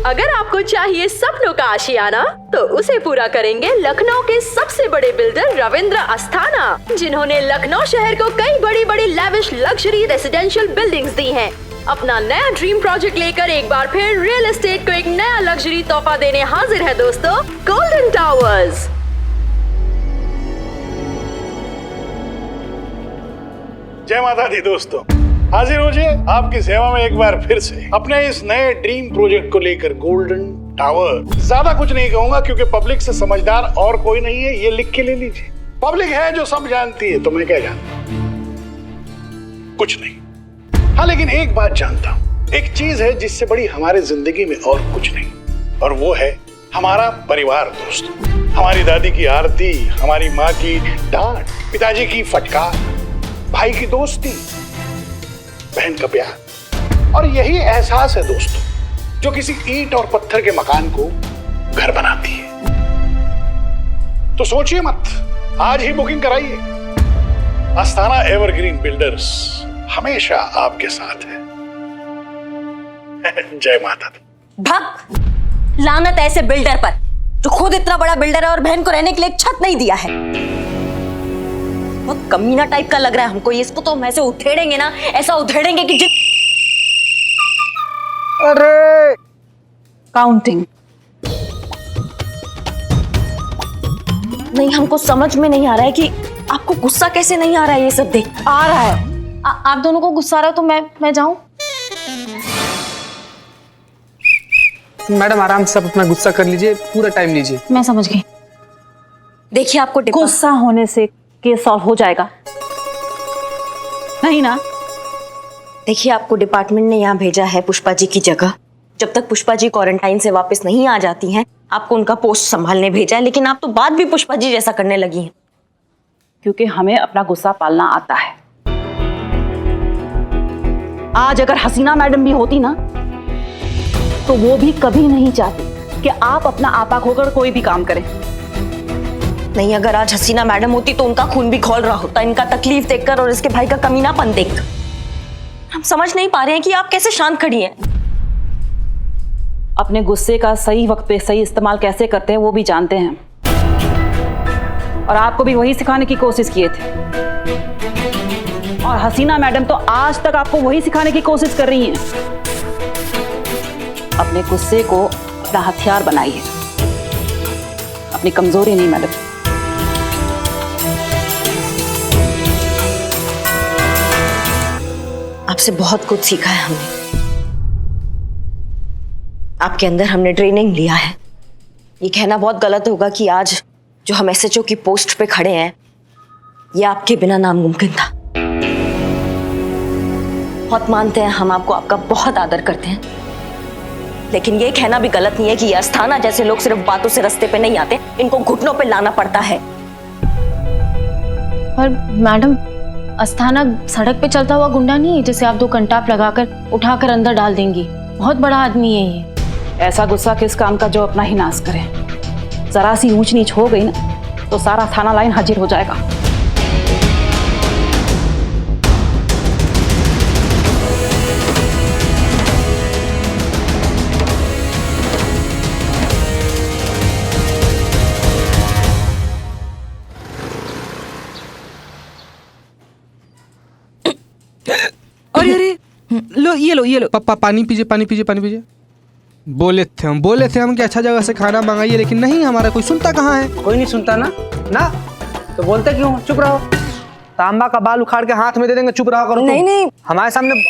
अगर आपको चाहिए सपनों का आशियाना, तो उसे पूरा करेंगे लखनऊ के सबसे बड़े बिल्डर रविंद्र अस्थाना, जिन्होंने लखनऊ शहर को कई बड़ी बड़ी लैविश लग्जरी रेसिडेंशियल बिल्डिंग्स दी हैं। अपना नया ड्रीम प्रोजेक्ट लेकर एक बार फिर रियल एस्टेट को एक नया लग्जरी तोहफा देने हाजिर है दोस्तों, गोल्डन टावर्स। जय माता दी दोस्तों, हाजिर हो जाए आपकी सेवा में एक बार फिर से अपने इस नए ड्रीम प्रोजेक्ट को लेकर, गोल्डन टावर। ज्यादा कुछ नहीं कहूंगा क्योंकि पब्लिक से समझदार और कोई नहीं है, ये लिख के ले लीजिए। पब्लिक है जो सब जानती है, तो मैं क्या जानता, कुछ नहीं। हाँ, लेकिन एक बात जानता हूँ, एक चीज है जिससे बड़ी हमारे जिंदगी में और कुछ नहीं, और वो है हमारा परिवार दोस्तों। हमारी दादी की आरती, हमारी माँ की डांट, पिताजी की फटकार, भाई की दोस्ती, बहन का प्यार, और यही एहसास है दोस्तों जो किसी ईंट और पत्थर के मकान को घर बनाती है। तो सोचिए मत, आज ही बुकिंग कराइए। अस्थाना एवरग्रीन बिल्डर्स हमेशा आपके साथ है। जय माता दी। भग, लानत ऐसे बिल्डर पर जो खुद इतना बड़ा बिल्डर है और बहन को रहने के लिए एक छत नहीं दिया है। बहुत कमीना टाइप का लग रहा है हमको। इसको तो हम ऐसे उधेड़ेंगे ना, ऐसा उधेड़ेंगे कि अरे काउंटिंग नहीं, हमको समझ में नहीं आ रहा है कि आपको गुस्सा कैसे नहीं आ रहा है। ये सब देख आ रहा है। आप दोनों को गुस्सा आ रहा है तो मैं जाऊं? मैडम आराम से अपना गुस्सा कर लीजिए, पूरा टाइम लीजिए। मैं समझ गई। देखिए, आपको गुस्सा होने से केस सॉल्व हो जाएगा नहीं ना? देखिए, आपको डिपार्टमेंट ने यहाँ भेजा है पुष्पा जी की जगह। जब तक पुष्पा जी क्वारंटाइन से वापस नहीं आ जाती हैं, आपको उनका पोस्ट संभालने भेजा है। लेकिन आप तो बात भी पुष्पा जी जैसा करने लगी हैं। क्योंकि हमें अपना गुस्सा पालना आता है। आज अगर हसीना मैडम भी होती ना, तो वो भी कभी नहीं चाहती कि आप अपना आपा खोकर कोई भी काम करें। नहीं, अगर आज हसीना मैडम होती तो उनका खून भी खौल रहा होता, इनका तकलीफ देखकर और इसके भाई का कमीनापन देखकर। हम समझ नहीं पा रहे हैं कि आप कैसे शांत खड़ी हैं। अपने गुस्से का सही वक्त पे सही इस्तेमाल कैसे करते हैं वो भी जानते हैं, और आपको भी वही सिखाने की कोशिश किए थे। और हसीना मैडम तो आज तक आपको वही सिखाने की कोशिश कर रही हैं। अपने गुस्से को अपना हथियार बनाइए, अपनी कमजोरी नहीं मैडम। आपसे बहुत कुछ सीखा है हमने। आपके अंदर हमने ट्रेनिंग लिया है। ये कहना बहुत गलत होगा कि आज जो हम एसएचओ की पोस्ट पे खड़े हैं, ये आपके बिना नामुमकिन था। बहुत मानते हैं हम आपको, आपका बहुत आदर करते हैं, लेकिन ये कहना भी गलत नहीं है कि ये अस्थाना जैसे लोग सिर्फ बातों से रास्ते पे नहीं आते, इनको घुटनों पे लाना पड़ता है। पर मैडम, अस्थाना सड़क पे चलता हुआ गुंडा नहीं है जिसे आप 2 कंटाप लगाकर उठाकर अंदर डाल देंगी। बहुत बड़ा आदमी है ये। ऐसा गुस्सा किस काम का जो अपना ही नाश करे। जरा सी ऊंच नीच हो गई ना तो सारा थाना लाइन हाजिर हो जाएगा। अरे लो ये लो पापा, पानी पीजिए, पानी पीजिए, पानी पीजिए। बोले थे हम कि अच्छा जगह से खाना मंगाइए, लेकिन नहीं, हमारा कोई सुनता कहाँ है। कोई नहीं सुनता ना तो बोलते क्यों? चुप रहो। तांबा का बाल उखाड़ के हाथ में दे देंगे, चुप रहो करो। नहीं नहीं, हमारे सामने।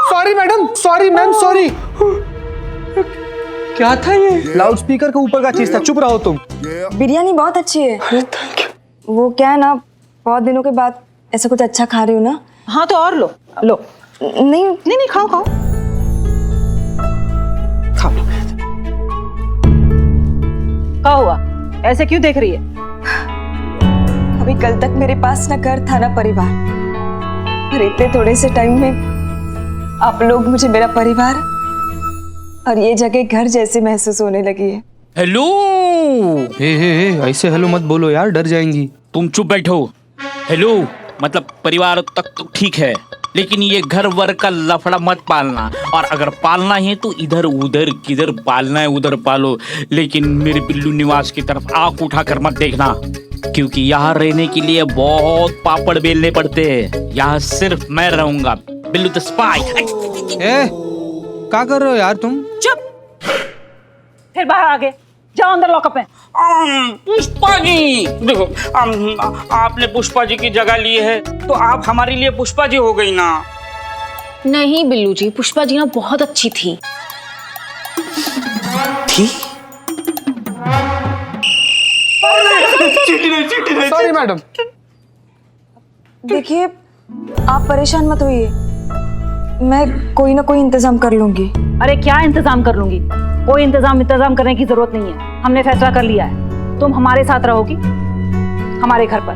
Sorry madam, sorry ma'am, sorry. क्या था ये? लाउड स्पीकर के ऊपर का चीज था, चुप रहो तुम। बिरयानी बहुत अच्छी है। वो क्या है ना, बहुत दिनों के बाद ऐसा कुछ अच्छा खा रही हूँ ना। हाँ तो और लो। नहीं नहीं, खाओ खाओ खाओ। क्या हुआ, ऐसे क्यों देख रही है? अभी कल तक मेरे पास ना घर था ना परिवार, और इतने थोड़े से टाइम में आप लोग मुझे मेरा परिवार और ये जगह घर जैसे महसूस होने लगी है। हेलो। हे ऐसे हेलो मत बोलो यार, डर जाएंगी। तुम चुप बैठो। हेलो मतलब परिवार तक तो ठीक है, लेकिन ये घर वर का लफड़ा मत पालना, और अगर पालना है तो इधर उधर किधर पालना है उधर पालो, लेकिन मेरे बिल्लू निवास की तरफ आंख उठा कर मत देखना, क्योंकि यहाँ रहने के लिए बहुत पापड़ बेलने पड़ते हैं। यहाँ सिर्फ मैं रहूंगा, बिल्लू द स्पाई। ए, क्या कर रहे हो यार तुम? चुप, फिर बाहर आ गए, जाओ अंदर लॉकअप में। पुष्पा जी देखो, आपने पुष्पा जी की जगह ली है तो आप हमारे लिए पुष्पा जी हो गई ना। नहीं बिल्लू जी, पुष्पा जी ना बहुत अच्छी थी। Sorry madam. देखिए, आप परेशान मत होइए, मैं कोई ना कोई इंतजाम कर लूंगी। अरे क्या इंतजाम कर लूंगी? कोई इंतजाम करने की जरूरत नहीं है। हमने फैसला कर लिया है, तुम हमारे साथ रहोगी, हमारे घर पर।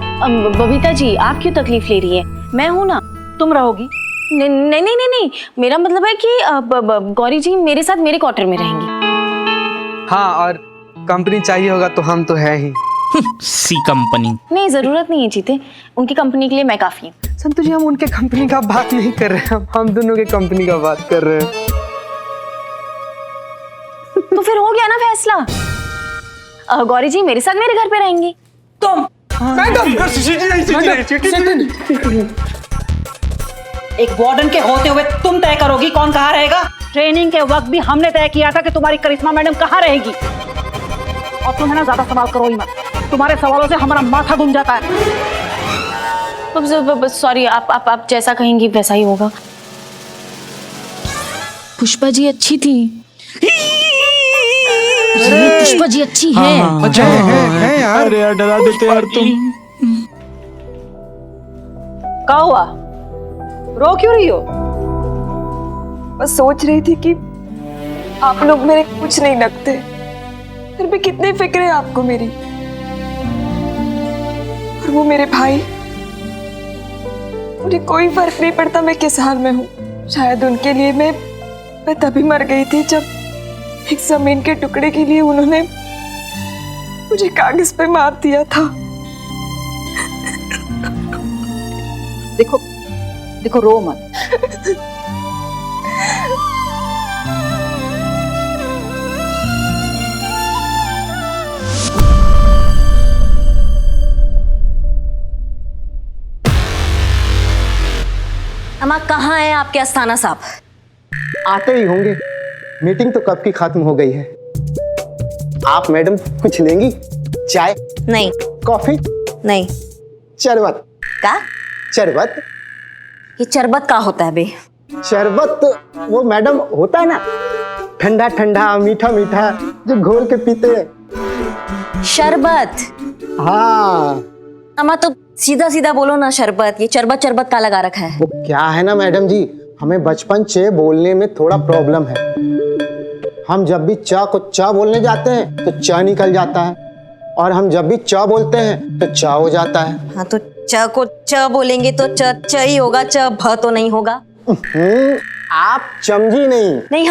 बबीता जी, आप क्यों तकलीफ ले रही है? मैं हूं ना। तुम रहोगी। नहीं नहीं नहीं नहीं, मेरा मतलब है कि गौरी जी मेरे साथ मेरे क्वार्टर में रहेंगी। हाँ, और कंपनी चाहिए होगा तो हम तो है ही। सी कंपनी। नहीं, जरूरत नहीं है जीते, उनकी कंपनी के लिए मैं काफी हूँ। संतु जी, हम उनके कंपनी का बात नहीं कर रहे हैं, हम दोनों के कंपनी का बात कर रहे हैं। तो फिर हो गया ना फैसला। गौरी जी मेरे साथ मेरे घर पे रहेंगी। तुम एक वार्डन के होते हुए तुम तय करोगी कौन कहाँ रहेगा? ट्रेनिंग के वक्त भी हमने तय किया था कि तुम्हारी करिश्मा मैडम कहाँ रहेगी। और तुम है ना, ज्यादा सवाल करो ही मत, तुम्हारे सवालों से हमारा माथा घूम जाता है। सॉरी, आप जैसा कहेंगी वैसा ही होगा। पुष्पा जी अच्छी थी। पुष्पा जी अच्छी है। है यार। अरे यार, डरा देते यार तुम। क्या हुआ, रो क्यों रही हो? बस सोच रही थी कि आप लोग मेरे कुछ नहीं लगते, फिर भी कितनी फिक्र है आपको मेरी। और वो मेरे भाई, मुझे कोई फर्क नहीं पड़ता मैं किस हाल में हूँ। शायद उनके लिए मैं तभी मर गई थी जब एक जमीन के टुकड़े के लिए उन्होंने मुझे कागज पे मार दिया था। देखो देखो, रो मत। अम्मा, कहाँ है आपके अस्थाना साहब? आते ही होंगे, मीटिंग तो कब की खत्म हो गई है। आप मैडम कुछ लेंगी? चाय? नहीं। कॉफी? नहीं। शरबत? का? शरबत? ये चरबत का होता है बे? शरबत वो मैडम होता है ना, ठंडा ठंडा मीठा मीठा जो घोल के पीते हैं। शरबत? हाँ। अम्मा तो सीधा सीधा बोलो ना, शरबत। ये चरबत चरबत का लगा रखा है। वो क्या है ना मैडम जी, हमें बचपन से बोलने में थोड़ा प्रॉब्लम है। हम जब भी च को च बोलने जाते हैं तो च निकल जाता है, और हम जब भी च बोलते हैं तो च हो जाता है। हाँ, तो च को च बोलेंगे तो च च ही होगा, च भ तो नहीं होगा। आप समझी नहीं। नहीं,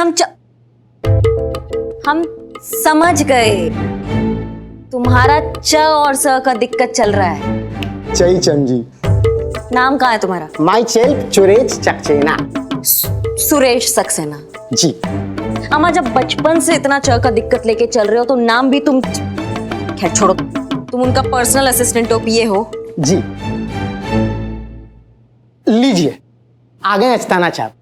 हम समझ गए। तुम्हारा च और स का दिक्कत चल रहा है। सही समझी। नाम कहाँ है तुम्हारा? Myself Suresh Saxena. सुरेश सक्सेना जी। अम्मा, जब बचपन से इतना च का दिक्कत लेके चल रहे हो तो नाम भी तुम, खैर छोड़ो, तुम उनका पर्सनल असिस्टेंट हो, पीए हो। जी। लीजिए, आ गए अस्थाना साहब।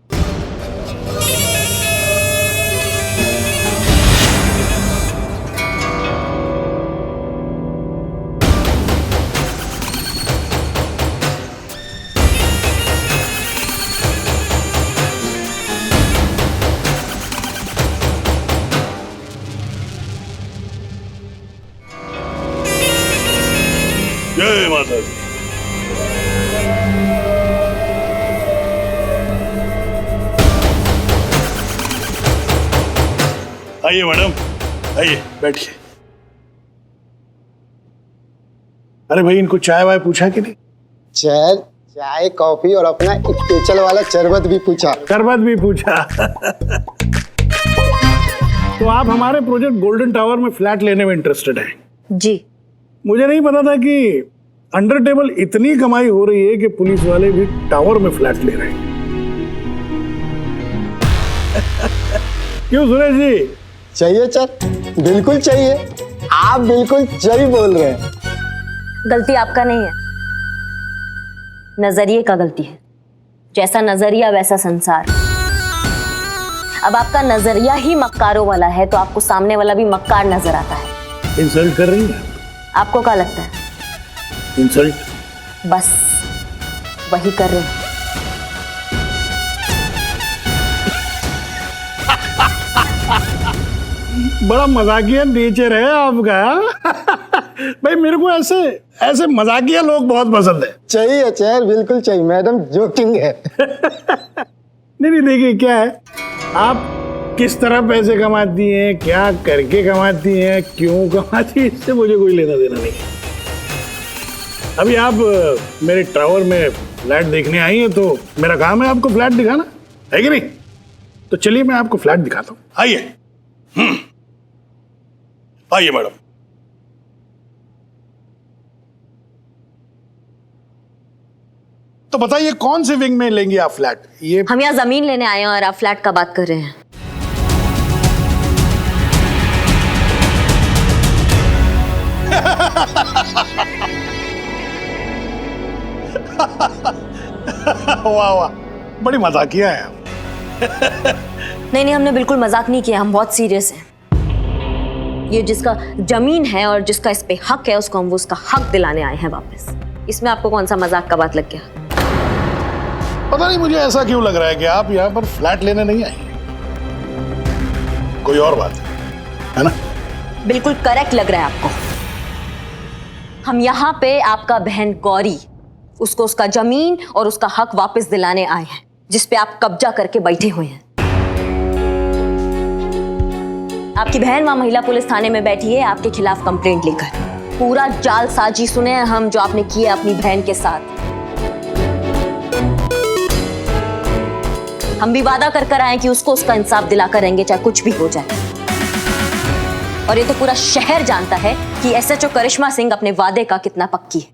जय माता दी। आइए मैडम, आइए बैठिए। अरे भाई, इनको चाय वाय पूछा कि नहीं? चाय कॉफी और अपना स्पेशल वाला शरबत भी पूछा। शरबत भी पूछा। तो आप हमारे प्रोजेक्ट गोल्डन टावर में फ्लैट लेने में इंटरेस्टेड हैं? जी। मुझे नहीं पता था कि अंडर टेबल इतनी कमाई हो रही है कि पुलिस वाले भी टावर में फ्लैट ले रहे हैं। क्यों सुरेश जी? चाहिए सर, बिल्कुल चाहिए। आप बिल्कुल सही बोल रहे हैं। गलती आपका नहीं है, नजरिए का गलती है। जैसा नजरिया वैसा संसार। अब आपका नजरिया ही मक्कारों वाला है तो आपको सामने वाला भी मक्कार नजर आता है। इंसल्ट कर रही हैं? आपको क्या लगता है? इंसल्ट? बस वही कर रहे हैं। बड़ा मजाकिया नेचर है आपका। भाई मेरे को ऐसे ऐसे मजाकिया लोग बहुत पसंद है। चाहिए सर, बिल्कुल चाहिए। मैडम जोकिंग है। नहीं देखिए क्या है, आप किस तरह पैसे कमाती हैं, क्या करके कमाती हैं, क्यों कमाती हैं, इससे मुझे कोई लेना देना नहीं। अभी आप मेरे टावर में फ्लैट देखने आई हैं तो मेरा काम है आपको फ्लैट दिखाना, है कि नहीं? तो चलिए मैं आपको फ्लैट दिखाता हूँ, आइए। आइए मैडम। तो बताइए कौन से विंग में लेंगे आप फ्लैट? ये हम यहाँ जमीन लेने आए हैं और आप फ्लैट का बात कर रहे हैं। वाह वाह, बड़ी मजाकिया है आप। नहीं, हमने बिल्कुल मजाक नहीं किया, हम बहुत सीरियस हैं। ये जिसका जमीन है और जिसका इस पे हक है उसको हम वो उसका हक दिलाने आए हैं वापस। इसमें आपको कौन सा मजाक का बात लग गया? पता नहीं मुझे ऐसा क्यों लग रहा है कि आप यहाँ पर फ्लैट लेने नहीं आई, कोई और बात है ना? बिल्कुल करेक्ट लग रहा है आपको। हम यहाँ पे आपका बहन गौरी, उसको उसका जमीन और उसका हक वापस दिलाने आए हैं जिस पे आप कब्जा करके बैठे हुए हैं। आपकी बहन वहां महिला पुलिस थाने में बैठी है आपके खिलाफ कंप्लेंट लेकर। पूरा जालसाजी सुने हैं हम जो आपने किया अपनी बहन के साथ। हम भी वादा कर आए कि उसको उसका इंसाफ दिला कर रहेंगे चाहे कुछ भी हो जाए। और ये तो पूरा शहर जानता है कि एसएचओ करिश्मा सिंह अपने वादे का कितना पक्की है।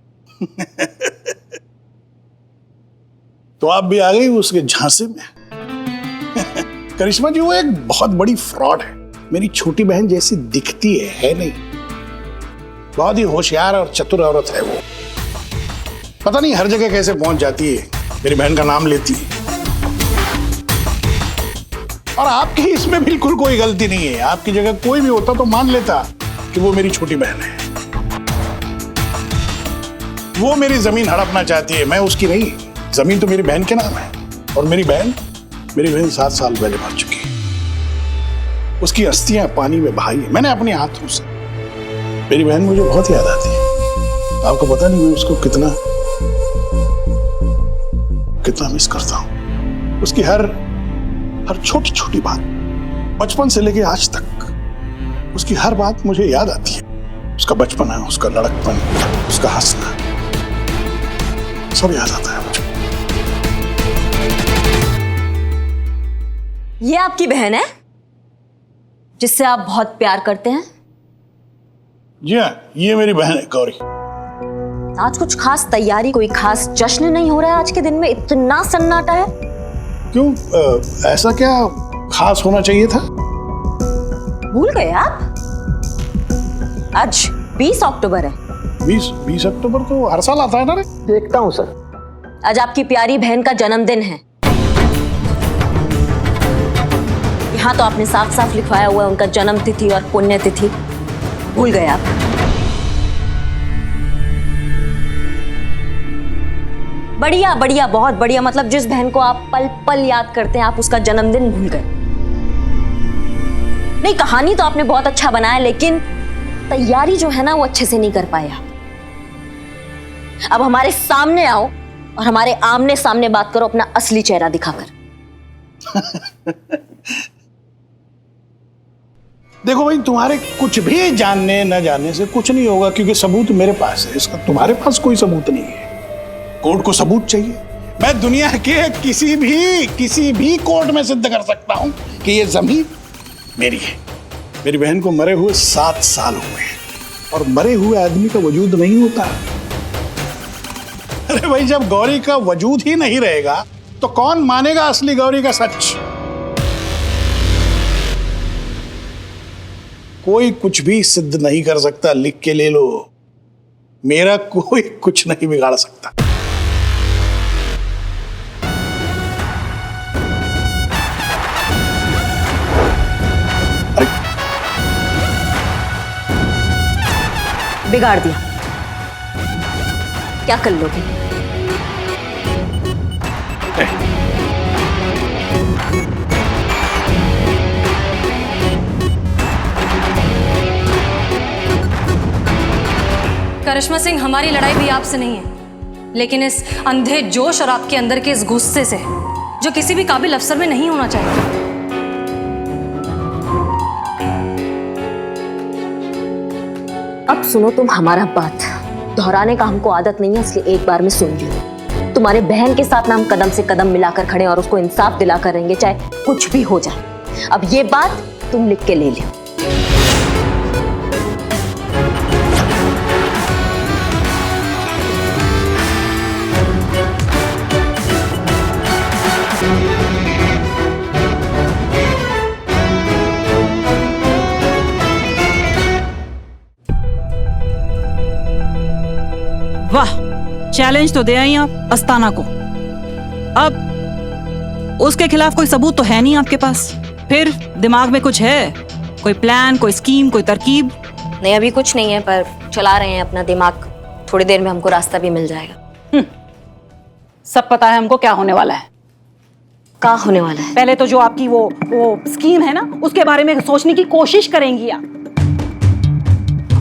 तो आप भी आ गई उसके झांसे में। करिश्मा जी वो एक बहुत बड़ी फ्रॉड है, मेरी छोटी बहन जैसी दिखती है नहीं। बहुत ही होशियार और चतुर औरत है वो। पता नहीं हर जगह कैसे पहुंच जाती है, मेरी बहन का नाम लेती है। और आपकी इसमें बिल्कुल कोई गलती नहीं है। आपकी जगह कोई भी होता तो मान लेता कि वो मेरी छोटी बहन है। वो मेरी जमीन हड़पना चाहती है, मैं उसकी नहीं। जमीन तो मेरी बहन के नाम है और मेरी बहन 7 साल पहले मर चुकी है। उसकी अस्थियां पानी में बहाई है मैंने अपने हाथों से। मेरी बहन मुझे बहुत याद आती है। आपको पता नहीं मैं उसको कितना मिस करता हूं। उसकी हर छोटी छोटी बात, बचपन से लेके आज तक उसकी हर बात मुझे याद आती है। उसका बचपन है, उसका लड़कपन, उसका हंसना, सब याद आता है मुझे। ये आपकी बहन है जिससे आप बहुत प्यार करते हैं? जी हाँ, ये मेरी बहन है गौरी। आज कुछ खास तैयारी, कोई खास जश्न नहीं हो रहा है आज के दिन में? इतना सन्नाटा है क्यों? ऐसा क्या खास होना चाहिए था? भूल गए आप? आज 20 अक्टूबर है। 20 अक्टूबर तो हर साल आता है ना रे? देखता हूँ सर। आज आपकी प्यारी बहन का जन्मदिन है। यहाँ तो आपने साफ साफ लिखवाया हुआ है उनका जन्म तिथि और पुण्यतिथि। भूल गए आप? बढ़िया बढ़िया, बहुत बढ़िया। मतलब जिस बहन को आप पल पल याद करते हैं आप उसका जन्मदिन भूल गए। नहीं, कहानी तो आपने बहुत अच्छा बनाया लेकिन तैयारी जो है ना वो अच्छे से नहीं कर पाया। अब हमारे सामने आओ और हमारे आमने सामने बात करो अपना असली चेहरा दिखाकर। देखो भाई, तुम्हारे कुछ भी जानने न जानने से कुछ नहीं होगा क्योंकि सबूत मेरे पास है। इसका तुम्हारे पास कोई सबूत नहीं है। कोर्ट को सबूत चाहिए। मैं दुनिया के किसी भी कोर्ट में सिद्ध कर सकता हूं कि ये जमीन मेरी है। मेरी बहन को मरे हुए 7 साल हुए हैं और मरे हुए आदमी का वजूद नहीं होता। अरे भाई, जब गौरी का वजूद ही नहीं रहेगा तो कौन मानेगा असली गौरी का सच? कोई कुछ भी सिद्ध नहीं कर सकता, लिख के ले लो। मेरा कोई कुछ नहीं बिगाड़ सकता। बिगाड़ दिया, क्या कर लोगे? करिश्मा सिंह, हमारी लड़ाई भी आपसे नहीं है, लेकिन इस अंधे जोश और आपके अंदर के इस गुस्से से, जो किसी भी काबिल अफसर में नहीं होना चाहिए। अब सुनो तुम हमारा बात, दोहराने का हमको आदत नहीं है, इसलिए एक बार में सुन लियो। तुम्हारे बहन के साथ ना हम कदम से कदम मिलाकर खड़े और उसको इंसाफ दिलाकर रहेंगे, चाहे कुछ भी हो जाए। अब ये बात तुम लिख के ले लियो। वाह, चैलेंज तो दे आई आप अस्ताना को। अब उसके खिलाफ कोई सबूत तो है नहीं आपके पास, फिर दिमाग में कुछ है? कोई प्लान, कोई स्कीम, कोई तरकीब? नहीं, अभी कुछ नहीं है, पर चला रहे हैं अपना दिमाग। थोड़ी देर में हमको रास्ता भी मिल जाएगा। सब पता है हमको क्या होने वाला है। क्या होने वाला है? पहले तो जो आपकी वो स्कीम है ना, उसके बारे में सोचने की कोशिश करेंगी आप,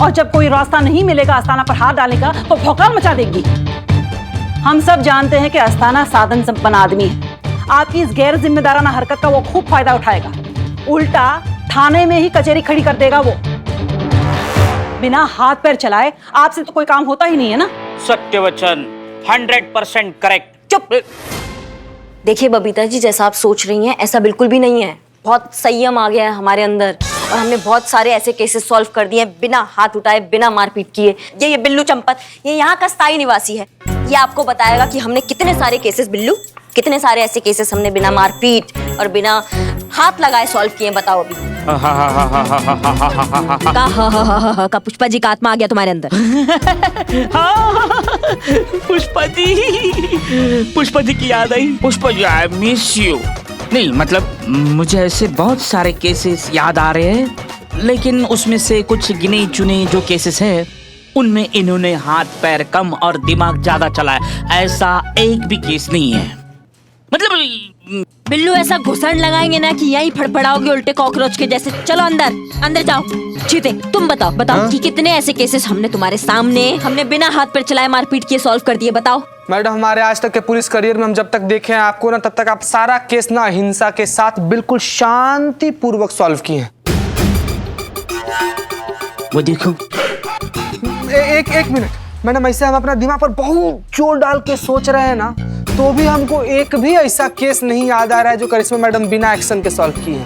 और जब कोई रास्ता नहीं मिलेगा अस्ताना पर हाथ डालने का, तो भौकाल मचा देगी। हम सब जानते हैं कि अस्ताना साधन संपन्न आदमी है। आपकी इस गैर जिम्मेदाराना हरकत का वो खूब फायदा उठाएगा। उल्टा थाने में ही कचहरी खड़ी कर देगा वो। बिना हाथ पैर चलाए आपसे तो कोई काम होता ही नहीं है ना। सत्य वचन, 100% करेक्ट। चुप। देखिए बबीता जी, जैसा आप सोच रही हैं ऐसा बिल्कुल भी नहीं है। बहुत संयम आ गया है हमारे अंदर, और हमने बहुत सारे ऐसे केसेस सॉल्व कर दिए बिना हाथ उठाए, बिना मारपीट किए। ये बिल्लू चंपत, ये यहाँ का स्थायी निवासी है। ये आपको बताएगा कि हमने कितने सारे केसेस, बिल्लू कितने सारे ऐसे केसेस हमने बिना मारपीट और बिना हाथ लगाए सॉल्व किए। बताओ अभी। का पुष्पा जी का आत्मा आ गया तुम्हारे अंदर? पुष्पा जी की याद आई। Pushpa ji, I miss you. नहीं मतलब मुझे ऐसे बहुत सारे केसेस याद आ रहे हैं, लेकिन उसमें से कुछ गिने चुने जो केसेस हैं उनमें इन्होंने हाथ पैर कम और दिमाग ज्यादा चलाया। ऐसा एक भी केस नहीं है। मतलब बिल्लू ऐसा घुसड़ लगाएंगे ना कि यही फड़फड़ाओगे उल्टे कॉकरोच के जैसे। चलो अंदर, अंदर जाओ। चीते, तुम बताओ बताओ कि कितने ऐसे केसेस हमने तुम्हारे सामने, हमने बिना हाथ पैर चलाए मारपीट किए सॉल्व कर दिए। बताओ। मैडम, हमारे आज तक के पुलिस करियर में हम जब तक देखे हैं आपको ना, तब तक आप सारा केस ना हिंसा के साथ बिल्कुल शांति पूर्वक सॉल्व किए हैं। वो देखो। एक मिनट मैडम, ऐसे हम अपना दिमाग पर बहुत जोर डाल के सोच रहे हैं ना, तो भी हमको एक भी ऐसा केस नहीं याद आ रहा है जो करिश्मा मैडम बिना एक्शन के सॉल्व किए हैं।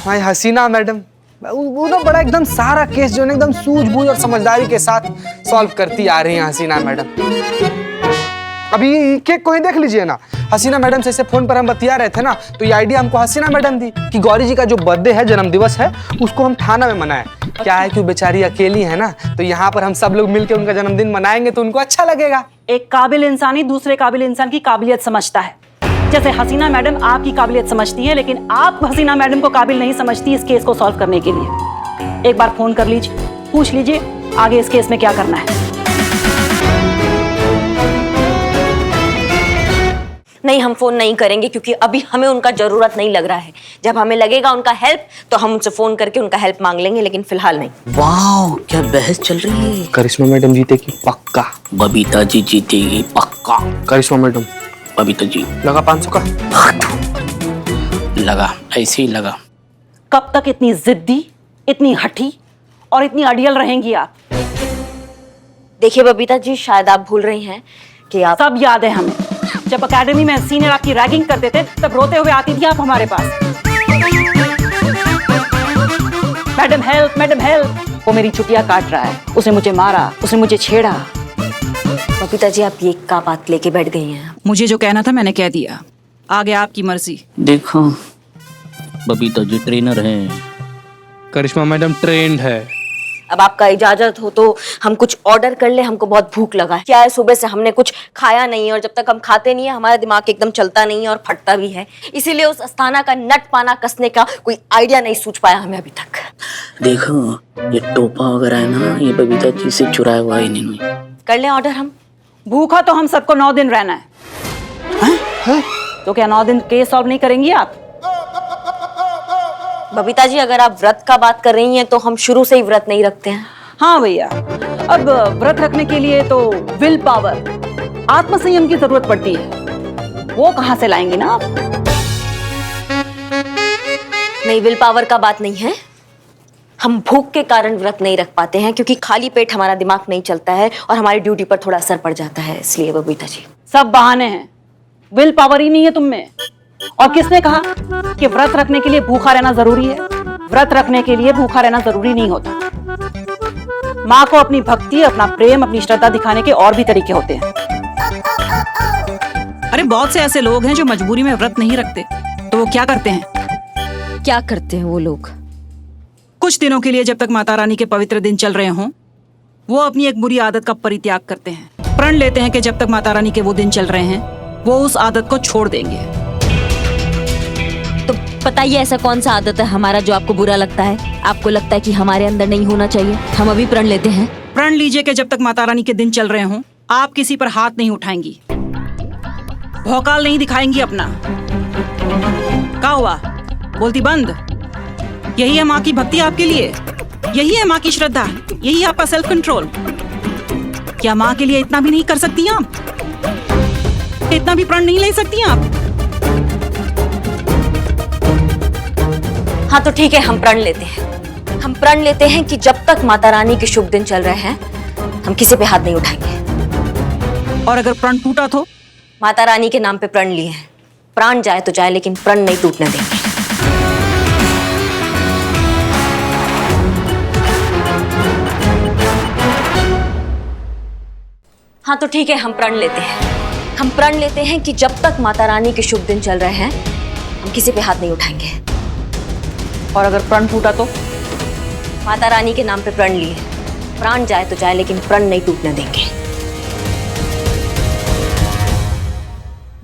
भाई हसीना मैडम, वो ना बड़ा एकदम सारा केस जो है एकदम सूझबूझ और समझदारी के साथ सॉल्व करती आ रही हैं हसीना मैडम। अभी केक को ही देख लीजिए ना, हसीना मैडम से ऐसे फोन पर हम बतिया रहे थे ना, तो ये आइडिया हमको हसीना मैडम दी कि गौरी जी का जो बर्थडे है, जन्म दिवस है, उसको हम थाना में मनाएं। क्या है कि वो बेचारी अकेली है ना, तो यहाँ पर हम सब लोग मिलकर उनका जन्मदिन मनाएंगे तो उनको अच्छा लगेगा। एक काबिल इंसान ही दूसरे काबिल इंसान की काबिलियत समझता है। जैसे हसीना मैडम आपकी काबिलियत समझती है, लेकिन आप हसीना मैडम को काबिल नहीं समझती इस केस को सॉल्व करने के लिए। एक बार फोन कर लीजिए, पूछ लीजिए आगे इस केस में क्या करना है। नहीं, हम फोन नहीं करेंगे क्योंकि अभी हमें उनका जरूरत नहीं लग रहा है। जब हमें लगेगा उनका हेल्प तो हम उनसे फोन करके उनका हेल्प मांग लेंगे, लेकिन फिलहाल नहीं। वाह, क्या बहस चल रही है। करिश्मा मैडम जीतेगी पक्का। बबीता जी जीतेगी पक्का। करिश्मा मैडम। बबीता जी। लगा 500 का? लगा, ऐसे ही लगा। कब तक इतनी जिद्दी, इतनी हठी और इतनी अड़ियल रहेंगी आप? देखिए बबीता जी, शायद आप भूल रही हैं कि आप। सब याद है हमें। जब एकेडमी में सीनियर आपकी रैगिंग करते थे, तब रोते हुए आती थी आप हमारे पास। Madam help, madam help. वो मेरी छुट्टियां काट रहा है, उसने मुझे मारा, उसने मुझे छेड़ा। बबीता जी, आप ये का बात लेके बैठ गई हैं? मुझे जो कहना था मैंने कह दिया, आगे आपकी मर्जी। देखो, बबीता जी ट्रेनर हैं, करिश्मा मैडम ट्रेंड है। अब आपका इजाजत हो तो हम कुछ ऑर्डर कर ले, हमको बहुत भूख लगा है। क्या है, सुबह से हमने कुछ खाया नहीं है और जब तक हम खाते नहीं है हमारा दिमाग एकदम चलता नहीं है और फटता भी है। इसीलिए उस अस्थाना का नट पाना कसने का कोई आइडिया नहीं सूझ पाया हमें अभी तक। देखो ये टोपा वगैरह है ना, ये बबीता जी से चुराया हुआ है इन्होंने। कर ले ऑर्डर हम। भूखा तो हम सबको 9 दिन रहना है। तो क्या 9 दिन केस सॉल्व नहीं करेंगी आप? बबीता जी, अगर आप व्रत का बात कर रही हैं तो हम शुरू से ही व्रत नहीं रखते हैं। हाँ भैया, अब व्रत रखने के लिए तो विल पावर, आत्मसंयम की जरूरत पड़ती है। वो कहाँ से लाएंगी ना आप? नहीं, विल पावर का बात नहीं है। हम भूख के कारण व्रत नहीं रख पाते हैं क्योंकि खाली पेट हमारा दिमाग नहीं चलता है और हमारी ड्यूटी पर थोड़ा असर पड़ जाता है, इसलिए बबीता जी। सब बहाने हैं, विल पावर ही नहीं है तुम में। और किसने कहा कि व्रत रखने के लिए भूखा रहना जरूरी है? व्रत रखने के लिए भूखा रहना जरूरी नहीं होता। माँ को अपनी भक्ति, अपना प्रेम, अपनी श्रद्धा दिखाने के और भी तरीके होते हैं। अरे बहुत से ऐसे लोग हैं जो मजबूरी में व्रत नहीं रखते, तो वो क्या करते हैं? क्या करते हैं वो लोग? कुछ दिनों के लिए, जब तक माता रानी के पवित्र दिन चल रहे हों, वो अपनी एक बुरी आदत का परित्याग करते हैं। प्रण लेते हैं कि जब तक माता रानी के वो दिन चल रहे हैं वो उस आदत को छोड़ देंगे। तो बताइए ऐसा कौन सा आदत है हमारा जो आपको बुरा लगता है? आपको लगता है कि हमारे अंदर नहीं होना चाहिए? हम अभी प्रण लेते हैं। प्रण लीजिए कि जब तक माता रानी के दिन चल रहे हों आप किसी पर हाथ नहीं उठाएंगी, भौकाल नहीं दिखाएंगी अपना। क्या हुआ? बोलती बंद। यही है माँ की भक्ति आपके लिए, यही है माँ की श्रद्धा, यही है आपका सेल्फ कंट्रोल। क्या माँ के लिए इतना भी नहीं कर सकती आप? इतना भी प्रण नहीं ले सकती आप? हाँ तो ठीक है, हम प्रण लेते हैं। हम प्रण लेते हैं कि जब तक माता रानी के शुभ दिन चल रहे हैं हम किसी पे हाथ नहीं उठाएंगे। और अगर प्रण टूटा तो? माता रानी के नाम पे प्रण लिए हैं, प्राण जाए तो जाए लेकिन प्रण नहीं टूटने देंगे। हाँ तो ठीक है, हम प्रण लेते हैं। हम प्रण लेते हैं कि जब तक माता रानी के शुभ दिन चल रहे हैं हम किसी पे हाथ नहीं उठाएंगे। और अगर प्रण टूटा तो? माता रानी के नाम पे प्रण लिए, प्राण जाए तो जाए लेकिन प्रण नहीं टूटने देंगे।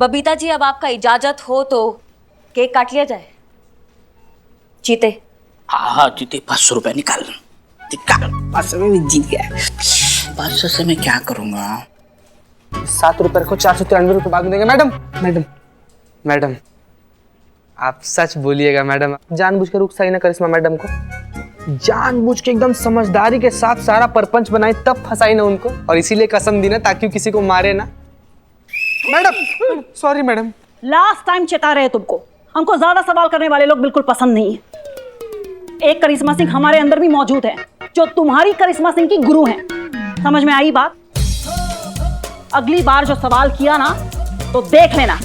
बबीता जी, अब आपका इजाजत हो तो केक काट लिया जाए। चीते। हाँ चीते, 500 रुपए निकाल। 500 में जीत गया। 500 से मैं क्या करूंगा? 7 रुपए को 493 रुपए बाद में देंगे। मैडम मैडम मैडम, आप सच बोलिएगा मैडम। जानबूझकर उकसाई ना करिश्मा मैडम को, जानबूझ के एकदम समझदारी के साथ सारा परपंच बनाई तब फंसाई ना उनको, और इसीलिए कसम दी ना ताकि किसी को मारे ना। Madam sorry madam. Last time चेता रहे तुमको, हमको ज्यादा सवाल करने वाले लोग बिल्कुल पसंद नहीं है। एक करिश्मा सिंह हमारे अंदर भी मौजूद है जो तुम्हारी करिश्मा सिंह की गुरु हैं। समझ में आई बात? अगली बार जो सवाल किया ना तो देख लेना।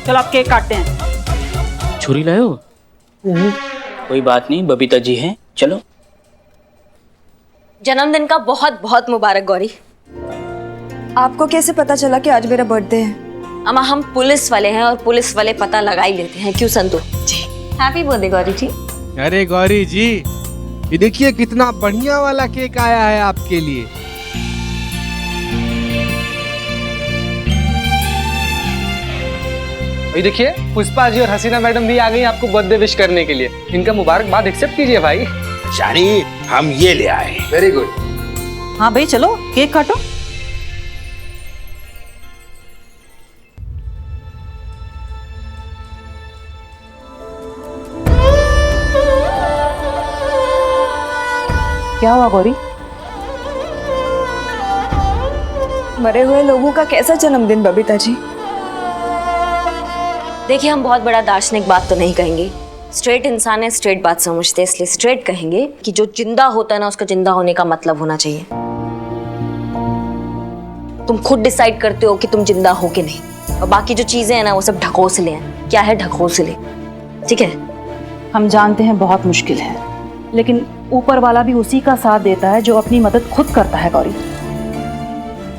चलो आप केक काटते हैं। छुरी लाए हो? कोई बात नहीं, बबीता जी हैं, चलो। जन्मदिन का बहुत बहुत मुबारक गौरी। आपको कैसे पता चला कि आज मेरा बर्थडे है? अम्मा, हम पुलिस वाले हैं और पुलिस वाले पता लगा ही लेते हैं, क्यों संतु जी? हैप्पी बर्थडे गौरी जी। अरे गौरी जी, ये देखिए कितना बढ़िया वाला केक आया है आपके लिए। भाई देखिए, पुष्पा जी और हसीना मैडम भी आ गई आपको बर्थडे विश करने के लिए। इनका मुबारकबाद एक्सेप्ट कीजिए भाई। शानी, हम ये ले आए। Very good. हाँ भाई चलो केक काटो। क्या हुआ गौरी? मरे हुए लोगों का कैसा जन्मदिन बबीता जी? देखिए, हम बहुत बड़ा दार्शनिक बात तो नहीं कहेंगे। स्ट्रेट इंसान है, स्ट्रेट बात समझते हैं, इसलिए स्ट्रेट कहेंगे कि जो जिंदा होता है ना उसका जिंदा होने का मतलब होना चाहिए। तुम खुद डिसाइड करते हो कि तुम जिंदा हो कि नहीं, और बाकी जो चीजें हैं ना वो सब ढकोसले हैं। क्या है ढकोसले? ठीक है, हम जानते हैं बहुत मुश्किल है, लेकिन ऊपर वाला भी उसी का साथ देता है जो अपनी मदद खुद करता है। गौरी,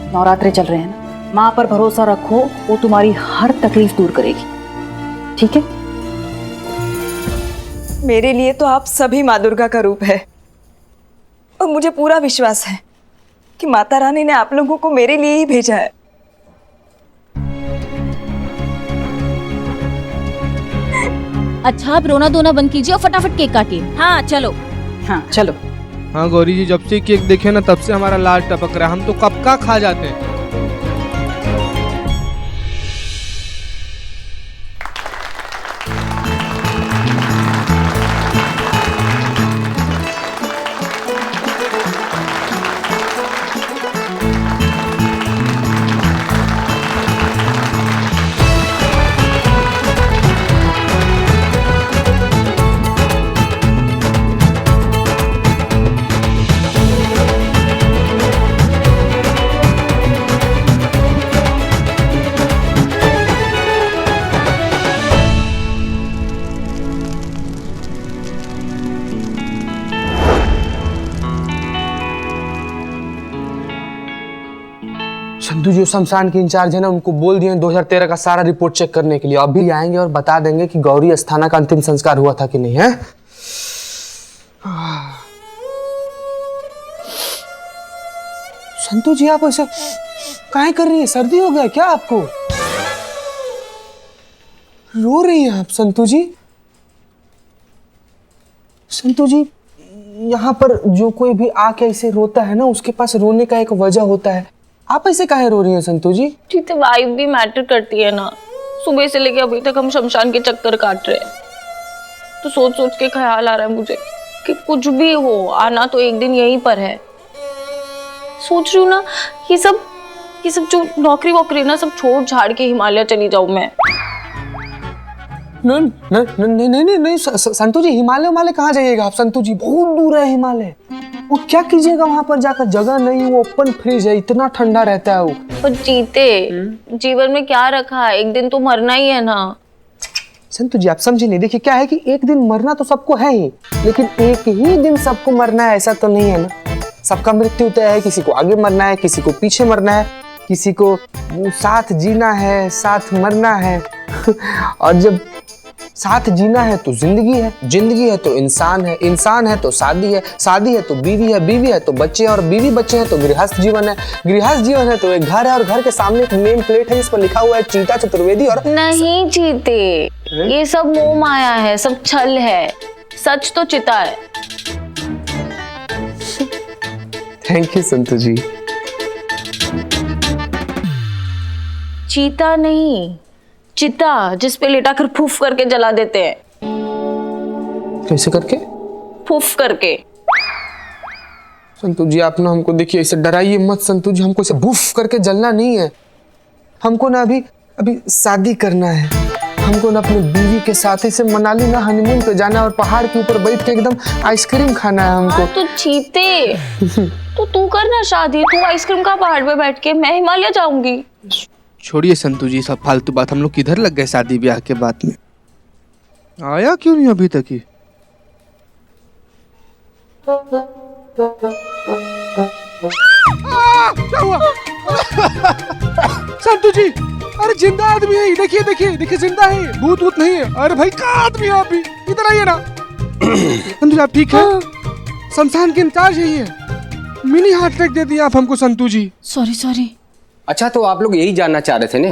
नवरात्रे चल रहे हैं ना, माँ पर भरोसा रखो, वो तुम्हारी हर तकलीफ दूर करेगी। ठीक है? मेरे लिए तो आप सभी माँ दुर्गा का रूप है और मुझे पूरा विश्वास है कि माता रानी ने आप लोगों को मेरे लिए ही भेजा है। अच्छा आप रोना धोना बंद कीजिए और फटाफट केक काटिए। हाँ चलो। हाँ चलो। हाँ गौरी जी, जब से केक देखे ना तब से हमारा लाल टपक रहा है, हम तो कब का खा जाते हैं। संधू जो शमशान के इंचार्ज है ना, उनको बोल दिए 2013 का सारा रिपोर्ट चेक करने के लिए। अभी आएंगे और बता देंगे कि गौरी अस्थाना का अंतिम संस्कार हुआ था कि नहीं है। संतू जी आप ऐसे काहे कर रही है? सर्दी हो गया क्या आपको? रो रही हैं आप संतू जी? संतू जी, यहाँ पर जो कोई भी आके ऐसे रोता है ना, उसके पास रोने का एक वजह होता है। आप ऐसे काहे रो रही हैं संतू जी? ठीक है, वाइफ भी मैटर करती है ना। सुबह से लेके अभी तक हम शमशान के चक्कर काट रहे हैं, तो सोच सोच के ख्याल आ रहा है मुझे कि कुछ भी हो, आना तो एक दिन यहीं पर है। सोच रही हूँ ना, ये सब जो नौकरी वोकरी ना सब छोड़ छाड़ के हिमालय चली जाऊं मैं। नहीं संतू जी, हिमालय कहाँ जाइएगा आप? संतू जी बहुत दूर है हिमालय। वो क्या कीजिएगा वहां पर जाकर? जगह नहीं, वो ओपन फ्रिज है, इतना ठंडा रहता है वो। पर जीते जीवन में क्या रखा है, एक दिन तो मरना ही है ना। संतू जी आप समझे नहीं। देखिए क्या है कि एक दिन मरना तो सबको है ही, लेकिन एक ही दिन सबको मरना है ऐसा तो नहीं है ना। सबका मृत्यु तय है, किसी को आगे मरना है, किसी को पीछे मरना है, किसी को साथ जीना है, साथ मरना है। और जब साथ जीना है तो जिंदगी है, जिंदगी है तो इंसान है, इंसान है तो शादी है, शादी है तो बीवी है, बीवी है तो बच्चे, और बीवी बच्चे हैं तो गृहस्थ जीवन है, गृहस्थ जीवन है तो एक घर है, और घर के सामने एक नेम प्लेट है जिस पर लिखा हुआ है चीता चतुर्वेदी। और नहीं जीते, ये सब मोह माया है, सब छल है, सच तो चिता है। थैंक यू संतू जी। चीता नहीं, चिता, जिस पे लेटाकर फूफ करके जला देते हैं। कैसे करके? फूफ करके। संतू जी आप ना हमको देखिए ऐसे डराइए मत संतू जी, हमको ऐसे भूफ करके जलना नहीं है। हमको ना अभी शादी करना है, हमको ना अपनी बीवी के साथ ऐसे मनाली ना हनीमून पे जाना और पहाड़ के ऊपर बैठ के एकदम आइसक्रीम खाना है हमको। तो चीते तो तू करना शादी, तू आइसक्रीम का पहाड़ पे बैठ के, मैं हिमालय जाऊंगी। छोड़िए संतू जी सब फालतू बात, हम लोग किधर लग गए शादी ब्याह के बाद में। आया क्यों नहीं अभी तक ही? क्या हुआ? संतू जी अरे जिंदा आदमी है, देखिए देखिए देखिए जिंदा है, भूत भूत नहीं है। अरे भाई कहाँ आदमी है आप भी? इधर आइए ना। संतू जी आप ठीक है? शमशान के इंचार्ज है ये। मिनी हार्ट अटैक दे दिया आप हमको संतू जी। सॉरी। अच्छा तो आप लोग यही जानना चाह रहे थे ना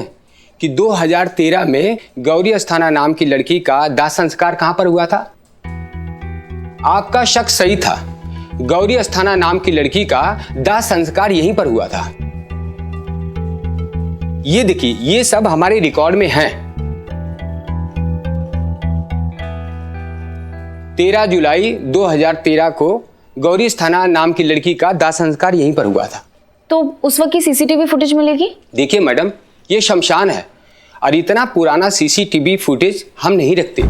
कि 2013 में गौरी अस्थाना नाम की लड़की का दाह संस्कार कहां पर हुआ था? आपका शक सही था, गौरी अस्थाना नाम की लड़की का दाह संस्कार यहीं पर हुआ था। ये देखिए, ये सब हमारे रिकॉर्ड में है। 13 जुलाई 2013 को गौरी अस्थाना नाम की लड़की का दाह संस्कार यहीं पर हुआ था। तो उस वक्त की सीसीटीवी फुटेज मिलेगी? देखिए मैडम, ये शमशान है और इतना पुराना सीसीटीवी फुटेज हम नहीं रखते,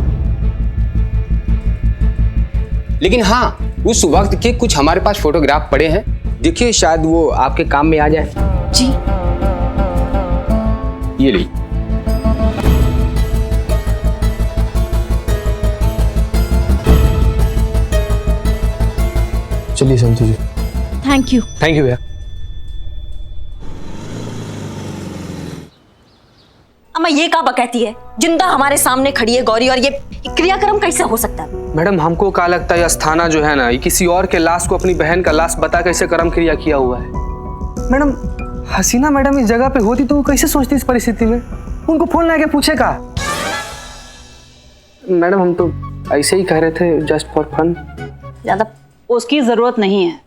लेकिन हाँ उस वक्त के कुछ हमारे पास फोटोग्राफ पड़े हैं। देखिए शायद वो आपके काम में आ जाए। जी ये ली। चलिए संतू जी। थैंक यू भैया। अम्मा ये का कहती है? जिंदा हमारे सामने खड़ी है गौरी, और ये क्रियाक्रम कैसे हो सकता है? मैडम हमको क्या लगता है ये अस्थाना जो है ना, ये किसी और के लाश को अपनी बहन का लाश बता कैसे कर्म क्रिया किया हुआ है। मैडम हसीना मैडम इस जगह पे होती तो वो कैसे सोचती इस परिस्थिति में? उनको फोन लगा के पूछेगा। मैडम हम तो ऐसे ही कह रहे थे, जस्ट फॉर फन। ज्यादा उसकी जरूरत नहीं है,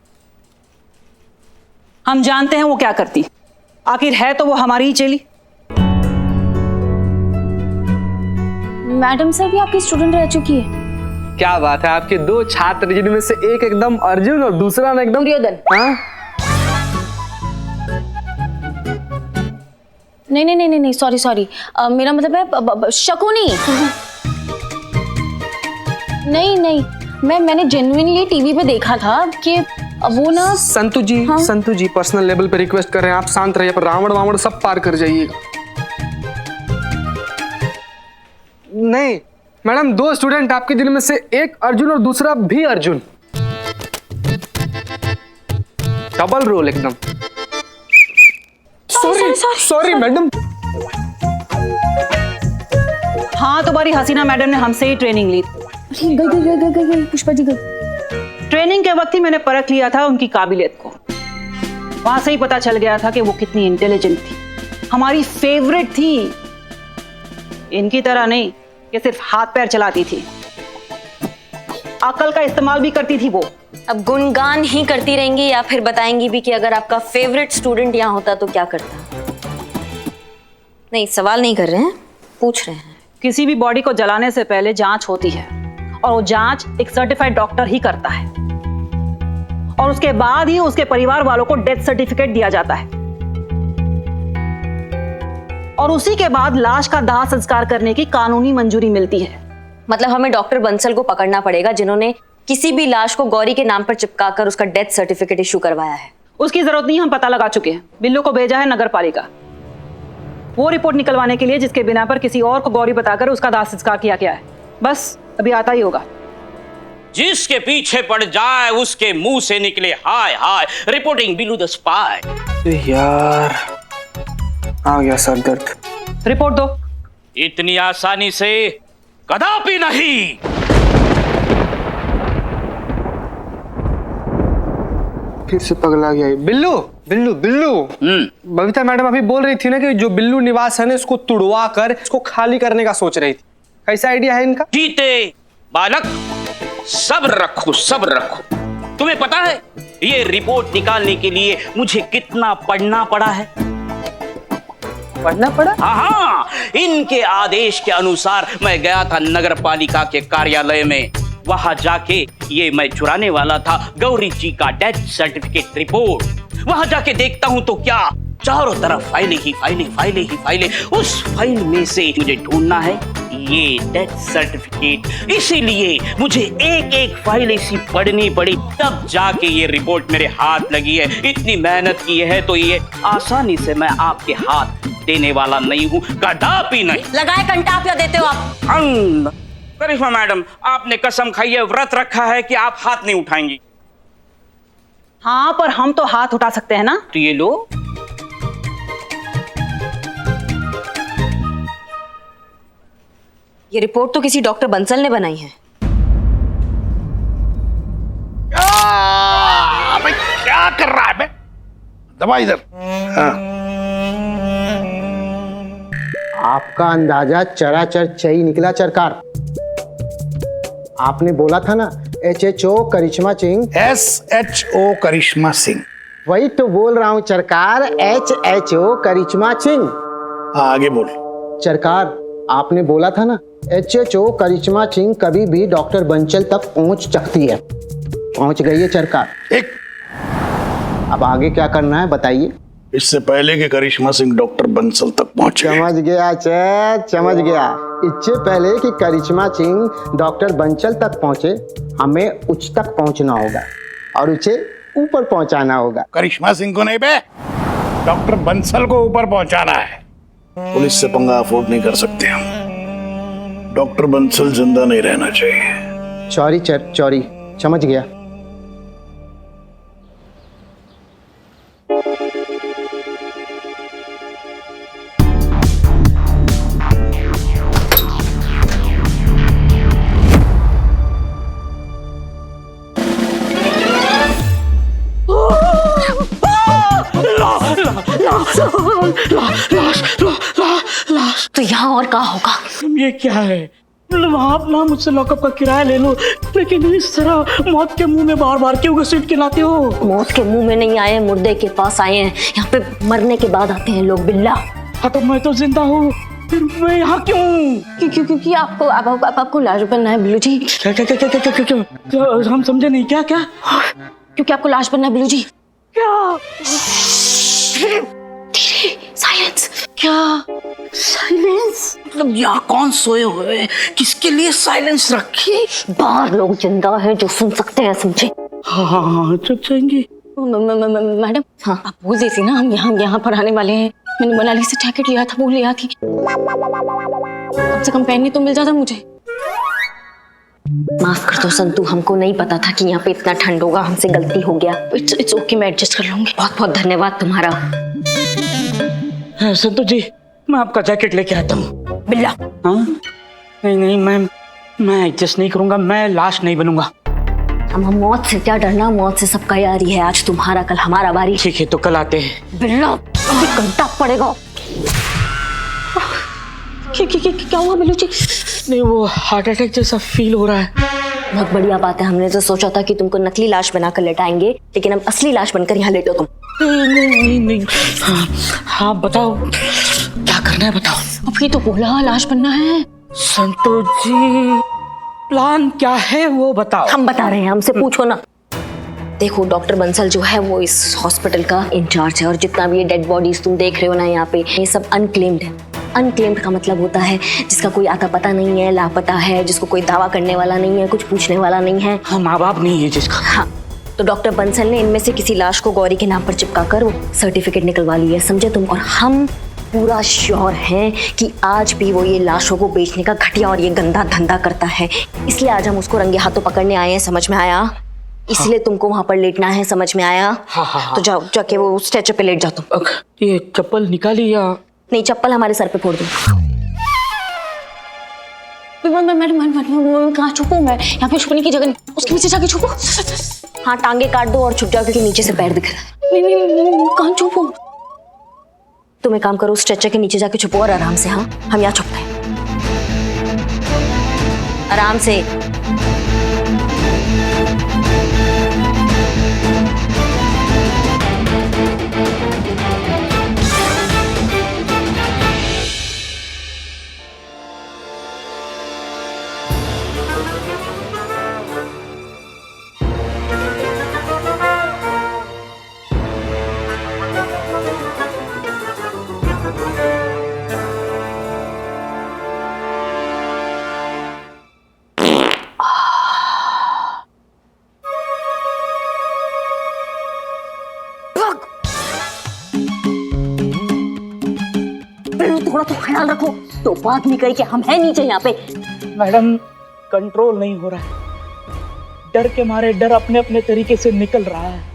हम जानते हैं वो क्या करती, आखिर है तो वो हमारी ही चेली। मैडम सर भी आपकी स्टूडेंट रह चुकी है। क्या बात है, आपके दो छात्र जिनमें से एक एकदम अर्जुन और दूसरा ना एकदम दुर्योधन। हाँ? नहीं सॉरी मेरा मतलब है शकुनी। नहीं मैंने जेन्युइनली टीवी पे देखा था कि वो ना संतु जी हाँ? संतु जी पर्सनल लेवल पे रिक्वेस्ट कर रहे हैं, आप शांत रहिए, पर रावण सब पार कर जाइएगा। नहीं मैडम, दो स्टूडेंट आपके जिनमें से एक अर्जुन और दूसरा भी अर्जुन, डबल रोल एकदम। Sorry madam. हाँ तुम्हारी हसीना मैडम ने हमसे ही ट्रेनिंग ली। गई पुष्पा जी गई। ट्रेनिंग के वक्त ही मैंने परख लिया था उनकी काबिलियत को, वहां से ही पता चल गया था कि वो कितनी इंटेलिजेंट थी, हमारी फेवरेट थी। इनकी तरह नहीं कि सिर्फ हाथ पैर चलाती थी, अकल का इस्तेमाल भी करती थी वो। अब गुणगान ही करती रहेंगी या फिर बताएंगी भी कि अगर आपका फेवरेट स्टूडेंट यहाँ होता तो क्या करता? नहीं, सवाल नहीं कर रहे हैं, पूछ रहे हैं। किसी भी बॉडी को जलाने से पहले जांच होती है, और वो जांच एक सर्टिफाइड डॉक्टर ही करता है, और उसके बाद ही उसके परिवार वालों को डेथ सर्टिफिकेट दिया जाता है, और उसी के बाद लाश का दाह संस्कार करने की कानूनी मंजूरी मिलती है। मतलब हमें डॉक्टर बंसल को पकड़ना पड़ेगा जिन्होंने किसी भी लाश को गौरी के नाम पर चिपकाकर उसका डेथ सर्टिफिकेट इशू करवाया है। उसकी जरूरत नहीं, हम पता लगा चुके हैं। बिल्लू को भेजा है नगर पालिका वो रिपोर्ट निकलवाने के लिए जिसके बिना पर किसी और को गौरी बताकर उसका दाह संस्कार किया गया है। बस अभी आता ही होगा। जिसके पीछे पड़ जाए उसके मुंह से निकले हाय हाय। Reporting Billu the spy. यार आ गया सर दर्द। रिपोर्ट दो। इतनी आसानी से कदापि नहीं। फिर से पगला गया। बिल्लू बिल्लू बिल्लू। बबीता मैडम अभी बोल रही थी ना कि जो बिल्लू निवास है ना इसको तुड़वा कर इसको खाली करने का सोच रही थी। कैसा आइडिया है इनका? जीते बालक, सब्र रखो सब्र रखो। तुम्हें पता है ये रिपोर्ट निकालने के लिए मुझे कितना पढ़ना पड़ा है? पढ़ना पड़ा? हाँ, इनके आदेश के अनुसार मैं गया था नगर पालिका के कार्यालय में। वहां जाके ये मैं चुराने वाला था गौरी जी का डेथ सर्टिफिकेट रिपोर्ट। वहां जाके देखता हूं तो क्या चारों तरफ फाइलें ही फाइलें फाइलें ही फाइलें। उस फाइल में से मुझे ढूंढना है ये डेथ सर्टिफिकेट। इसीलिए मुझे एक एक फाइल ऐसी पढ़नी पड़ी, तब जाके ये रिपोर्ट मेरे हाथ लगी है। इतनी मेहनत की है तो ये आसानी से मैं आपके हाथ देने वाला नहीं हूँ, कदापि नहीं। लगाए कंटाप या देते हो आप? करिश्मा मैडम, आपने कसम खाई है, व्रत रखा है कि आप हाथ नहीं उठाएंगी। हाँ पर हम तो हाथ उठा सकते हैं ना। तो ये लो। ये रिपोर्ट तो किसी डॉक्टर बंसल ने बनाई है। भाई क्या कर रहा है बे? दबा इधर। हाँ। आपका अंदाजा चराचर सही निकला सरकार। आपने बोला था ना HHO करिश्मा सिंह। SHO करिश्मा सिंह। वही तो बोल रहा हूँ सरकार, HHO करिश्मा सिंह। हाँ आगे बोल। सरकार आपने बोला था ना HHO करिश्मा सिंह कभी भी डॉक्टर बंसल तक पहुंच सकती है। पहुंच गई है सरकार। एक अब आगे क्या करना है बताइए। इससे पहले कि करिश्मा सिंह डॉक्टर बंसल तक पहुंचे। समझ गया चैत, समझ गया। इससे पहले कि करिश्मा सिंह डॉक्टर बंसल तक पहुंचे हमें उच्च तक पहुंचना होगा और उसे ऊपर पहुंचाना होगा। करिश्मा सिंह को नहीं बे, डॉक्टर बंसल को ऊपर पहुंचाना है। पुलिस से पंगा अफोर्ड नहीं कर सकते हम। डॉक्टर बंसल जिंदा नहीं रहना चाहिए। सॉरी चैत, सॉरी, समझ गया। लाश तो यहाँ और कहाँ होगा? ये क्या है? मतलब आप ना मुझसे लॉकअप का किराया ले लो, लेकिन इस तरह मौत के मुंह में बार बार क्यों घसीट के लाते हो? मौत के मुंह में नहीं आए, मुर्दे के पास आए हैं। यहाँ पे मरने के बाद आते हैं लोग बिल्ला। हाँ तो मैं तो जिंदा हूँ, फिर मैं यहाँ क्यों? क्योंकि आपको लाश बनना है बिल्लू जी। क्या हम समझे नहीं? क्या क्या? क्योंकि आपको लाश बनना है बिल्लू जी। क्या? साइलेंस। क्या साइलेंस? मतलब यहाँ कौन सोए हुए हैं? किसके लिए साइलेंस रखी? बाहर लोग जिंदा है जो सुन सकते हैं, समझे? हाँ चुप जाएंगे। मैडम हाँ आप बोल देती ना हम यहाँ पर आने वाले हैं। मैंने मनाली से जैकेट लिया था, वो लिया थी। कम से कम पहनने तो मिल जाता मुझे। माफ कर दो संतू, हमको नहीं पता था कि यहाँ पे इतना ठंड होगा, हमसे गलती हो गया। इट्स ओके, मैं एडजस्ट कर लूंगी। बहुत बहुत धन्यवाद तुम्हारा। संतू जी, मैं आपका जैकेट लेके आता हूँ। बिल्ला हाँ? नहीं मैं एडजस्ट नहीं करूंगा, मैं लाश नहीं बनूंगा। हम मौत से क्या डरना, मौत से सबका यारी है। आज तुम्हारा कल हमारा बारी। ठीक है तो कल आते हैं। बिल्ला घंटा पड़ेगा। क्या हुआ बिल्लू जी? नहीं वो हार्ट अटैक जैसा फील हो रहा है। बहुत बढ़िया बात है। हमने तो सोचा था कि तुमको नकली लाश बनाकर लेटाएंगे, लेकिन अब असली लाश बनकर यहाँ लेटो तुम। नहीं। हाँ बताओ क्या करना है, बताओ। अभी तो बोला लाश बनना है। संतोष जी प्लान क्या है वो बताओ। हम बता रहे हैं, हमसे पूछो ना। देखो डॉक्टर बंसल जो है वो इस हॉस्पिटल का इंचार्ज है, और जितना भी ये डेड बॉडीज तुम देख रहे हो ना यहाँ पे, ये सब अनक्लेम्ड है। अनक्लेम्ड का मतलब होता है जिसका कोई आता पता नहीं है, लापता है, जिसको कोई दावा करने वाला नहीं है, कुछ पूछने वाला नहीं है। हाँ माँ बाप नहीं है जिसका। हाँ तो डॉक्टर बंसल ने इनमें से किसी लाश को गौरी के नाम पर चिपका कर वो सर्टिफिकेट निकलवा ली है, समझे तुम। और हम पूरा श्योर हैं कि आज भी वो ये लाशों को बेचने का घटिया और ये गंदा धंधा करता है। इसलिए आज हम उसको रंगे हाथों पकड़ने आए हैं, समझ में आया? इसलिए तुमको वहां पर लेटना है, समझ में आया? हाँ। तो जाओ, जाके वो स्ट्रेचर पे लेट जाओ तुम। ये चप्पल निकाली या नहीं? चप्पल हमारे सर पे फोड़ दो। मैडम कहाँ छुपूं मैं? यहाँ पे छुपने की जगह नहीं, उसके पीछे जाके छुपो। हाँ टांगे काट दो और छुप जाओ, क्योंकि नीचे से पैर दिख रहा है। नहीं कहाँ छुपो? तुम एक काम करो, स्ट्रेचर के नीचे जाके छुपो और आराम से। हाँ हम यहाँ छुपते हैं, आराम से। थोड़ा तो ख्याल रखो। तो बात नहीं कही कि हम हैं नीचे यहाँ पे। मैडम कंट्रोल नहीं हो रहा है, डर के मारे डर अपने अपने तरीके से निकल रहा है।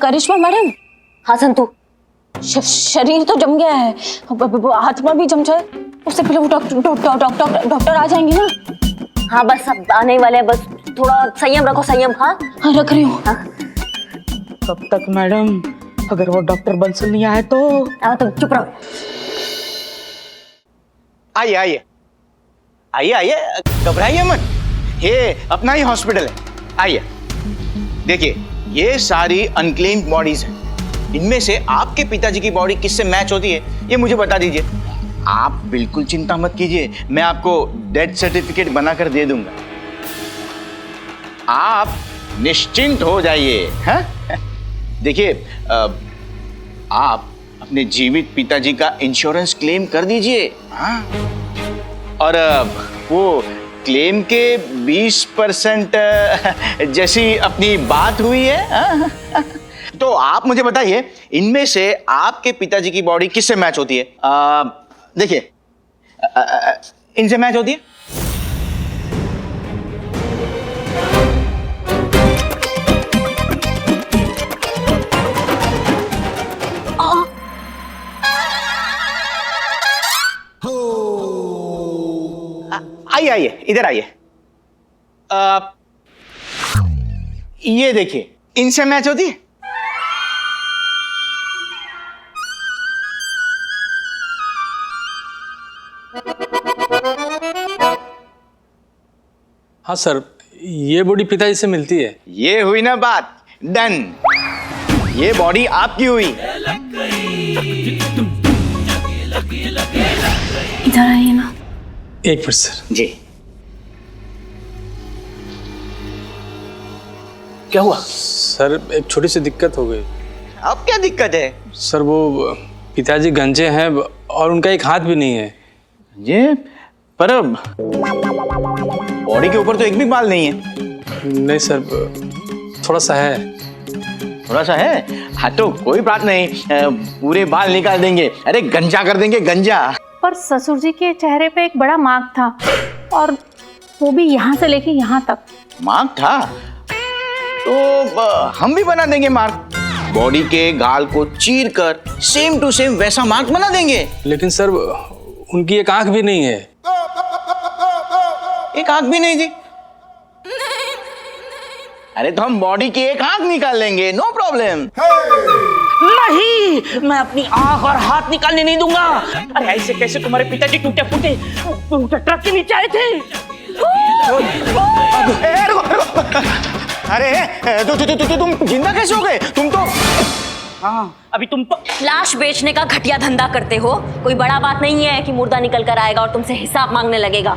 करिश्मा मैडम। हाँ संतू, शरीर तो जम गया है, हाथ में भी जम जाए, उससे पहले वो डॉक्टर आ जाएंगे ना। हाँ बस अब आने वाले हैं, बस थोड़ा संयम रखो, संयम। हाँ रख रही हूँ। कब तक मैडम? अगर वो डॉक्टर बंसल नहीं आए तो? तो चुप रहो। आइए, घबराइए मत, ये अपना ही हॉस्पिटल है। आइए देखिए, ये सारी अनक्लेम्ड बॉडीज हैं। इनमें से आपके पिताजी की बॉडी किससे मैच होती है ये मुझे बता दीजिए। आप बिल्कुल चिंता मत कीजिए, मैं आपको डेथ सर्टिफिकेट बनाकर दे दूंगा। आप निश्चिंत हो जाइए। हाँ देखिए, आप अपने जीवित पिताजी का इंश्योरेंस क्लेम कर दीजिए। हाँ और वो क्लेम के 20% जैसी अपनी बात हुई है। तो आप मुझे बताइए, इनमें से आपके पिताजी की बॉडी किससे मैच होती है? देखिए, इनसे मैच होती है। आइए, इधर आइए। ये देखिए, इनसे मैच होती है। हाँ सर, ये बॉडी पिताजी से मिलती है। ये हुई ना बात, डन। ये बॉडी आपकी हुई। इधर आइए ना। एक मिनट सर। जी। क्या हुआ सर? एक छोटी सी दिक्कत हो गई। अब क्या दिक्कत है? सर वो पिताजी गंजे हैं और उनका एक हाथ भी नहीं है। ये पर बॉडी के ऊपर तो एक भी बाल नहीं है। नहीं सर, थोड़ा सा है। थोड़ा सा है? हाँ तो कोई बात नहीं, पूरे बाल निकाल देंगे। अरे गंजा कर देंगे, गंजा। पर ससुर जी के चेहरे पे एक बड़ा मार्क था, और वो भी यहाँ से लेके यहाँ तक। मार्क था तो हम भी बना देंगे मार्क। बॉडी के गाल को चीर कर सेम टू सेम वैसा मार्क बना देंगे। लेकिन सर उनकी एक आंख भी नहीं है। एक आंख भी नहीं थी? अरे तो हम बॉडी की एक आंख निकाल लेंगे, नो प्रॉब्लम। नहीं, मैं अपनी आंख और हाथ निकालने नहीं दूंगा। अरे ऐसे कैसे तुम्हारे पिताजी टूटे फूटे ट्रक के नीचे आए थे? अरे तुम जिंदा कैसे हो गए? तुम तो हाँ, अभी तुम लाश बेचने का घटिया धंधा करते हो। कोई बड़ा बात नहीं है कि मुर्दा निकल कर आएगा और तुमसे हिसाब मांगने लगेगा।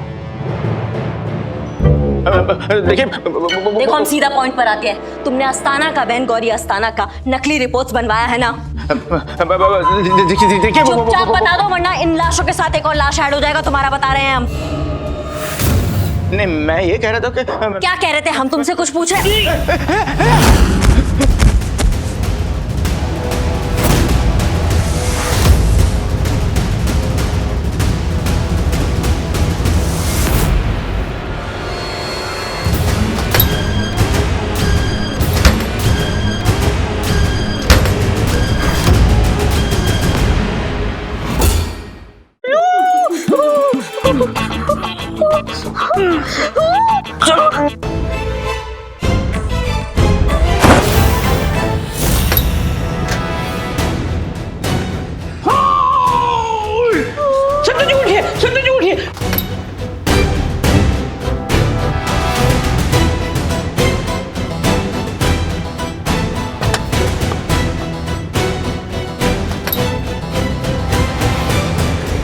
देखो हम सीधा पॉइंट पर आते हैं। तुमने अस्थाना का, बहन गौरी अस्थाना का नकली रिपोर्ट्स बनवाया है ना? देखिए चुपचाप बता दो, वरना इन लाशों के साथ एक और लाश ऐड हो जाएगा तुम्हारा। बता रहे हैं हम। नहीं, मैं ये कह रहा था कि क्या कह रहे थे? हम तुमसे कुछ पूछ रहे?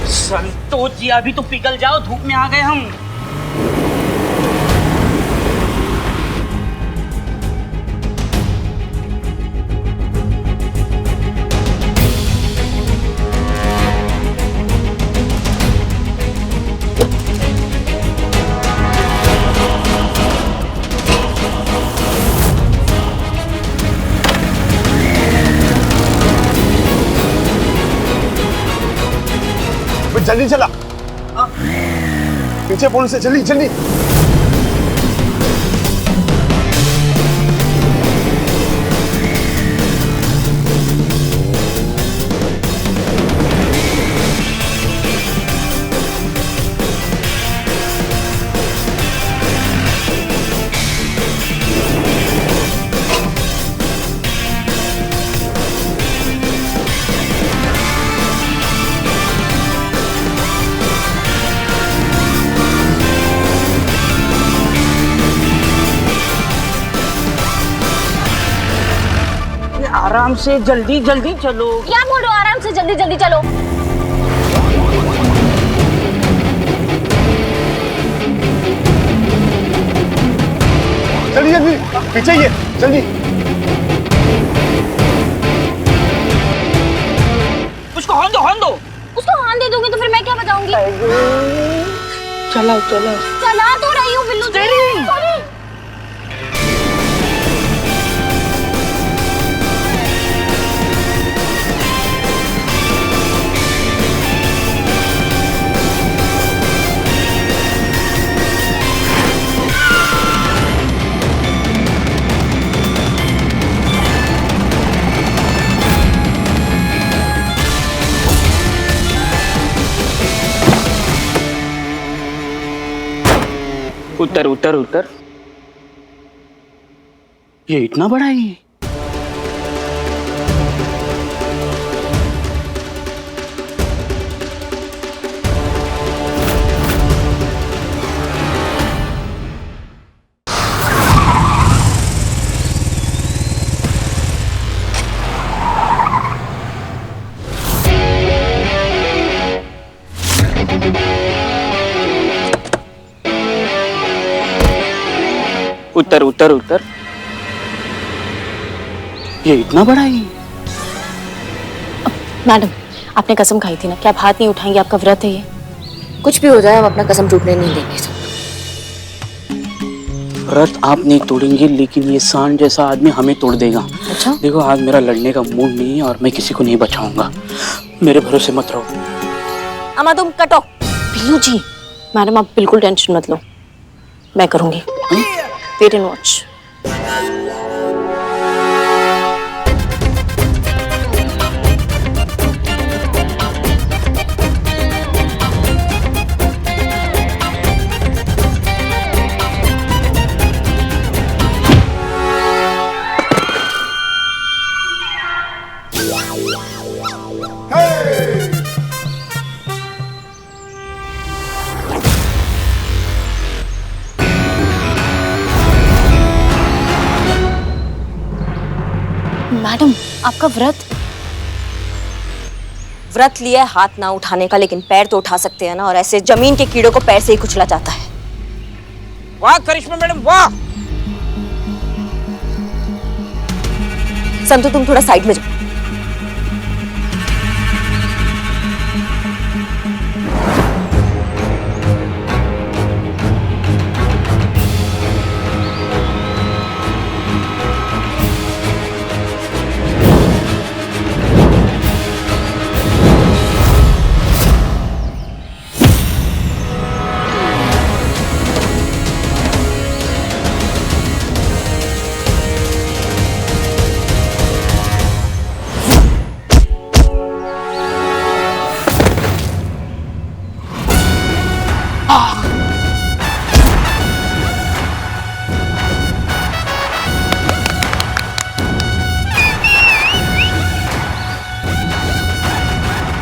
संतोष जी, अभी तो पिघल जाओ, धूप में आ गए हम। जल्दी चला, पीछे पुल से, जल्दी जल्दी। आराम से, जल्दी जल्दी चलो। क्या बोलो? आराम से जल्दी जल्दी चलो। जल्दी जल्दी, पीछे ही है, जल्दी। उसको हॉर्न दो, हॉर्न दो। उसको हॉर्न दे दोगे तो फिर मैं क्या बताऊंगी? चलाओ चलाओ। चला तो रही हूँ बिल्लू जी। उतर उतर उतर। ये इतना बड़ा है ये? उतर उतर उतर। ये इतना बड़ा है। मैडम, आपने कसम खाई थी ना कि आप हाथ नहीं उठाएंगे, आपका व्रत है ये। कुछ भी हो जाए हम अपना कसम टूटने नहीं देंगे। व्रत आप नहीं तोड़ेंगे, लेकिन ये सांड जैसा आदमी हमें तोड़ देगा। अच्छा? देखो, आज मेरा लड़ने का मूड नहीं है और मैं किसी को नहीं बचाऊंगा। मेरे भरोसे मत रहो। अमा तुम कटो। बिल्लू जी, मैडम आप बिल्कुल टेंशन मत लो, मैं करूंगी। Wait and watch. मैडम, आपका व्रत लिया है हाथ ना उठाने का, लेकिन पैर तो उठा सकते हैं ना। और ऐसे जमीन के कीड़ों को पैर से ही कुचला जाता है। वाह करिश्मा मैडम, वाह। संतु तुम थोड़ा साइड में जाओ।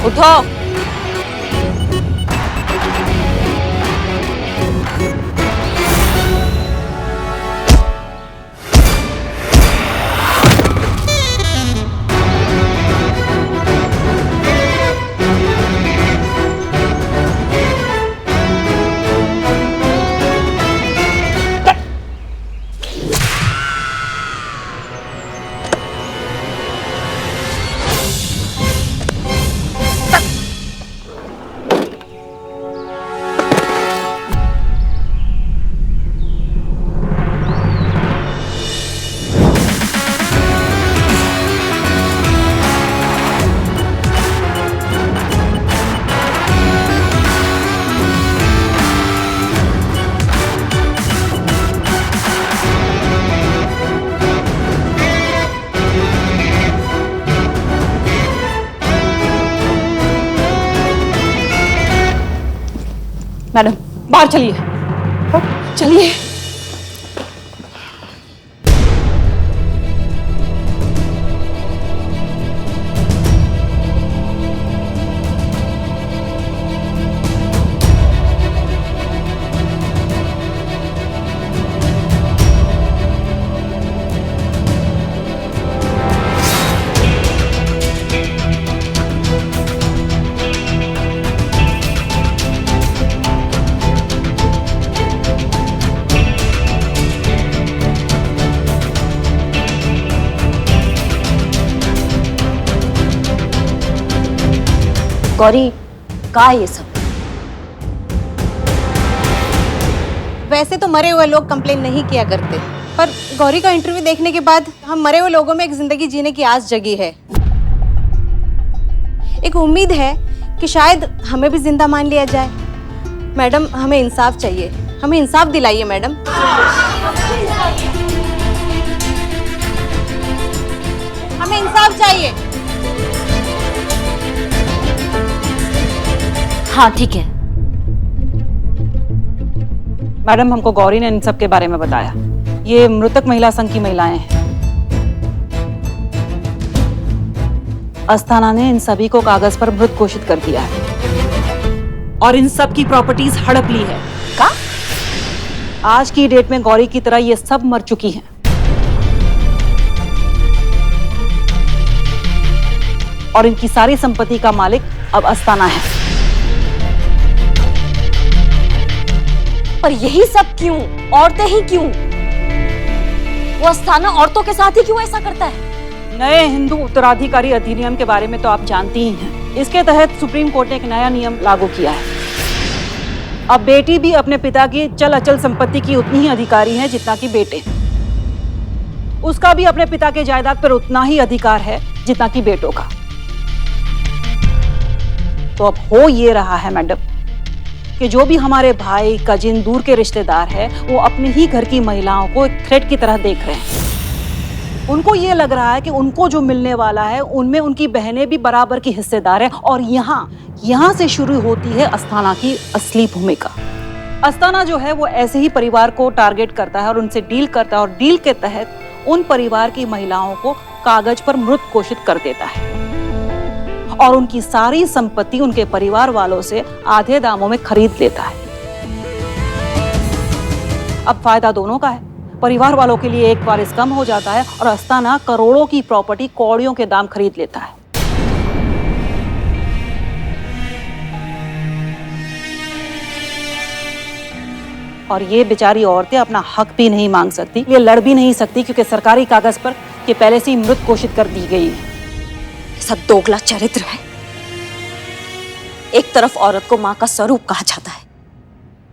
उठो। मैडम बाहर चलिए, चलिए। गौरी, का ये सब? वैसे तो मरे हुए लोग कंप्लेन नहीं किया करते, पर गौरी का इंटरव्यू देखने के बाद हम मरे हुए लोगों में एक जिंदगी जीने की आस जगी है। एक उम्मीद है कि शायद हमें भी जिंदा मान लिया जाए। मैडम, हमें इंसाफ चाहिए, हमें इंसाफ दिलाइए मैडम। हमें इंसाफ चाहिए। हाँ ठीक है। मैडम, हमको गौरी ने इन सब के बारे में बताया। ये मृतक महिला संघ की महिलाएं हैं। अस्थाना ने इन सभी को कागज पर मृत घोषित कर दिया है और इन सब की प्रॉपर्टीज हड़प ली है। का? आज की डेट में गौरी की तरह ये सब मर चुकी हैं। और इनकी सारी संपत्ति का मालिक अब अस्थाना है। पर यही सब क्यों? औरतें ही क्यों? वो अस्थाना औरतों के साथ ही क्यों ऐसा करता है? नए हिंदू उत्तराधिकारी अधिनियम के बारे में तो आप जानती ही हैं। इसके तहत सुप्रीम कोर्ट ने एक नया नियम लागू किया है। अब बेटी भी अपने पिता की चल अचल संपत्ति की उतनी ही अधिकारी है जितना कि बेटे। उसका भी अपने पिता के जायदाद पर उतना ही अधिकार है जितना कि बेटों का। तो अब हो ये रहा है मैडम कि जो भी हमारे भाई कजिन दूर के रिश्तेदार हैं, वो अपने ही घर की महिलाओं को एक थ्रेट की तरह देख रहे हैं। उनको ये लग रहा है कि उनको जो मिलने वाला है उनमें उनकी बहनें भी बराबर की हिस्सेदार हैं। और यहाँ से शुरू होती है अस्थाना की असली भूमिका। अस्थाना जो है वो ऐसे ही परिवार को टारगेट करता है और उनसे डील करता है, और डील के तहत उन परिवार की महिलाओं को कागज पर मृत घोषित कर देता है और उनकी सारी संपत्ति उनके परिवार वालों से आधे दामों में खरीद लेता है। अब फायदा दोनों का है। परिवार वालों के लिए एक वारिस कम हो जाता है और अस्थाना करोड़ों की प्रॉपर्टी कौड़ियों के दाम खरीद लेता है। और ये बेचारी औरतें अपना हक भी नहीं मांग सकती, ये लड़ भी नहीं सकती, क्योंकि सरकारी कागज पर ये पहले से ही मृत घोषित कर दी गई है। सब दोगला चरित्र है। एक तरफ औरत को माँ का स्वरूप कहा जाता है,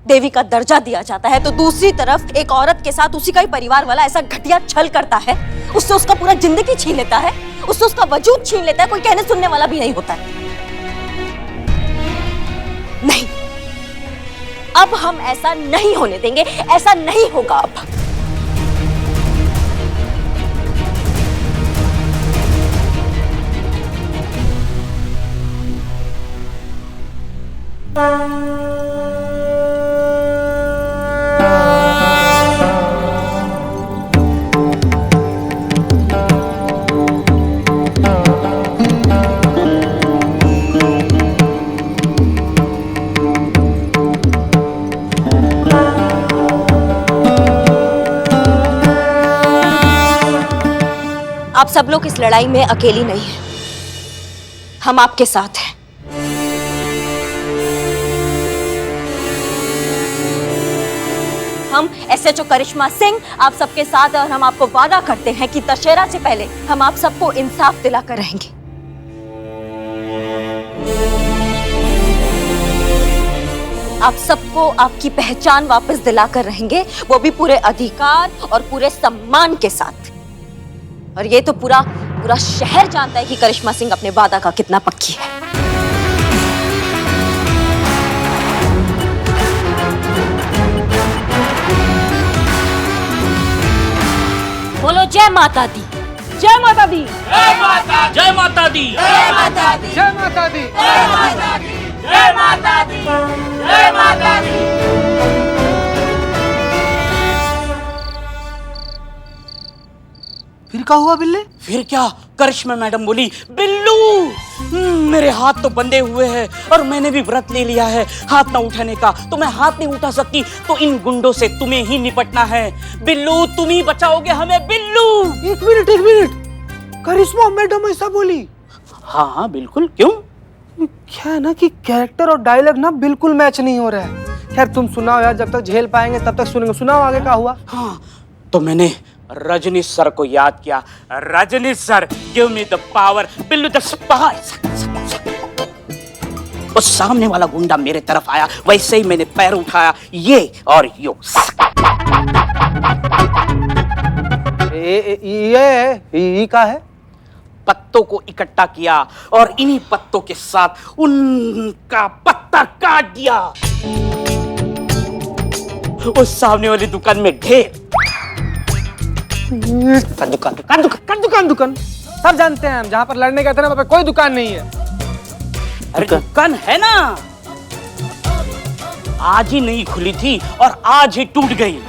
देवी का दर्जा दिया जाता है, तो दूसरी तरफ एक औरत के साथ उसी का ही परिवार वाला ऐसा घटिया छल करता है, उससे उसका पूरा जिंदगी छीन लेता है, उससे उसका वजूद छीन लेता है। कोई कहने सुनने वाला भी नहीं होता है। नहीं, अब हम ऐसा नहीं होने देंगे, ऐसा नहीं होगा अब। आप सब लोग इस लड़ाई में अकेली नहीं हैं, हम आपके साथ हैं। हम एसएचओ करिश्मा सिंह आप सबके साथ हैं और हम आपको वादा करते हैं कि दशहरा से पहले हम आप सबको इंसाफ दिलाकर रहेंगे। आप सबको आपकी पहचान वापस दिलाकर रहेंगे, वो भी पूरे अधिकार और पूरे सम्मान के साथ। और ये तो पूरा शहर जानता है कि करिश्मा सिंह अपने वादा का कितना पक्की है। बोलो जय माता दी, जय माता दी, जय माता दी, जय माता दी, जय माता दी, जय माता दी, जय माता दी, जय माता दी। फिर क्या हुआ बिल्ले? फिर क्या, करिश्मा मैडम बोली, बिल्लू मेरे हाथ तो बंधे हुए हैं और मैंने भी व्रत ले लिया है हाथ ना उठाने का, तो मैं हाथ नहीं उठा सकती, तो इन गुंडों से तुम्हें ही निपटना है। बिल्लू तुम ही बचाओगे हमें। बिल्लू एक मिनट, करिश्मा मैडम ऐसा बोली? हाँ हाँ बिल्कुल, क्यों? क्या है ना कि कैरेक्टर और डायलॉग ना बिल्कुल मैच नहीं हो रहा है। खैर तुम सुनाओ यार, जब तक झेल पाएंगे तब तक सुनेंगे। सुनाओ आगे क्या हुआ। हाँ, तो मैंने रजनीश सर को याद किया। Rajneesh sir, give me the power. Billu the spice. उस सामने वाला गुंडा मेरे तरफ आया, वैसे ही मैंने पैर उठाया, ये और यो। ये क्या है? पत्तों को इकट्ठा किया और इन्हीं पत्तों के साथ उनका पत्ता काट दिया। उस सामने वाली दुकान में ढेर। दुकान सब जानते हैं हम, जहाँ पर लड़ने गए थे ना वहाँ पे कोई दुकान नहीं है। अरे दुकान है ना, आज ही नहीं खुली थी और आज ही टूट गई।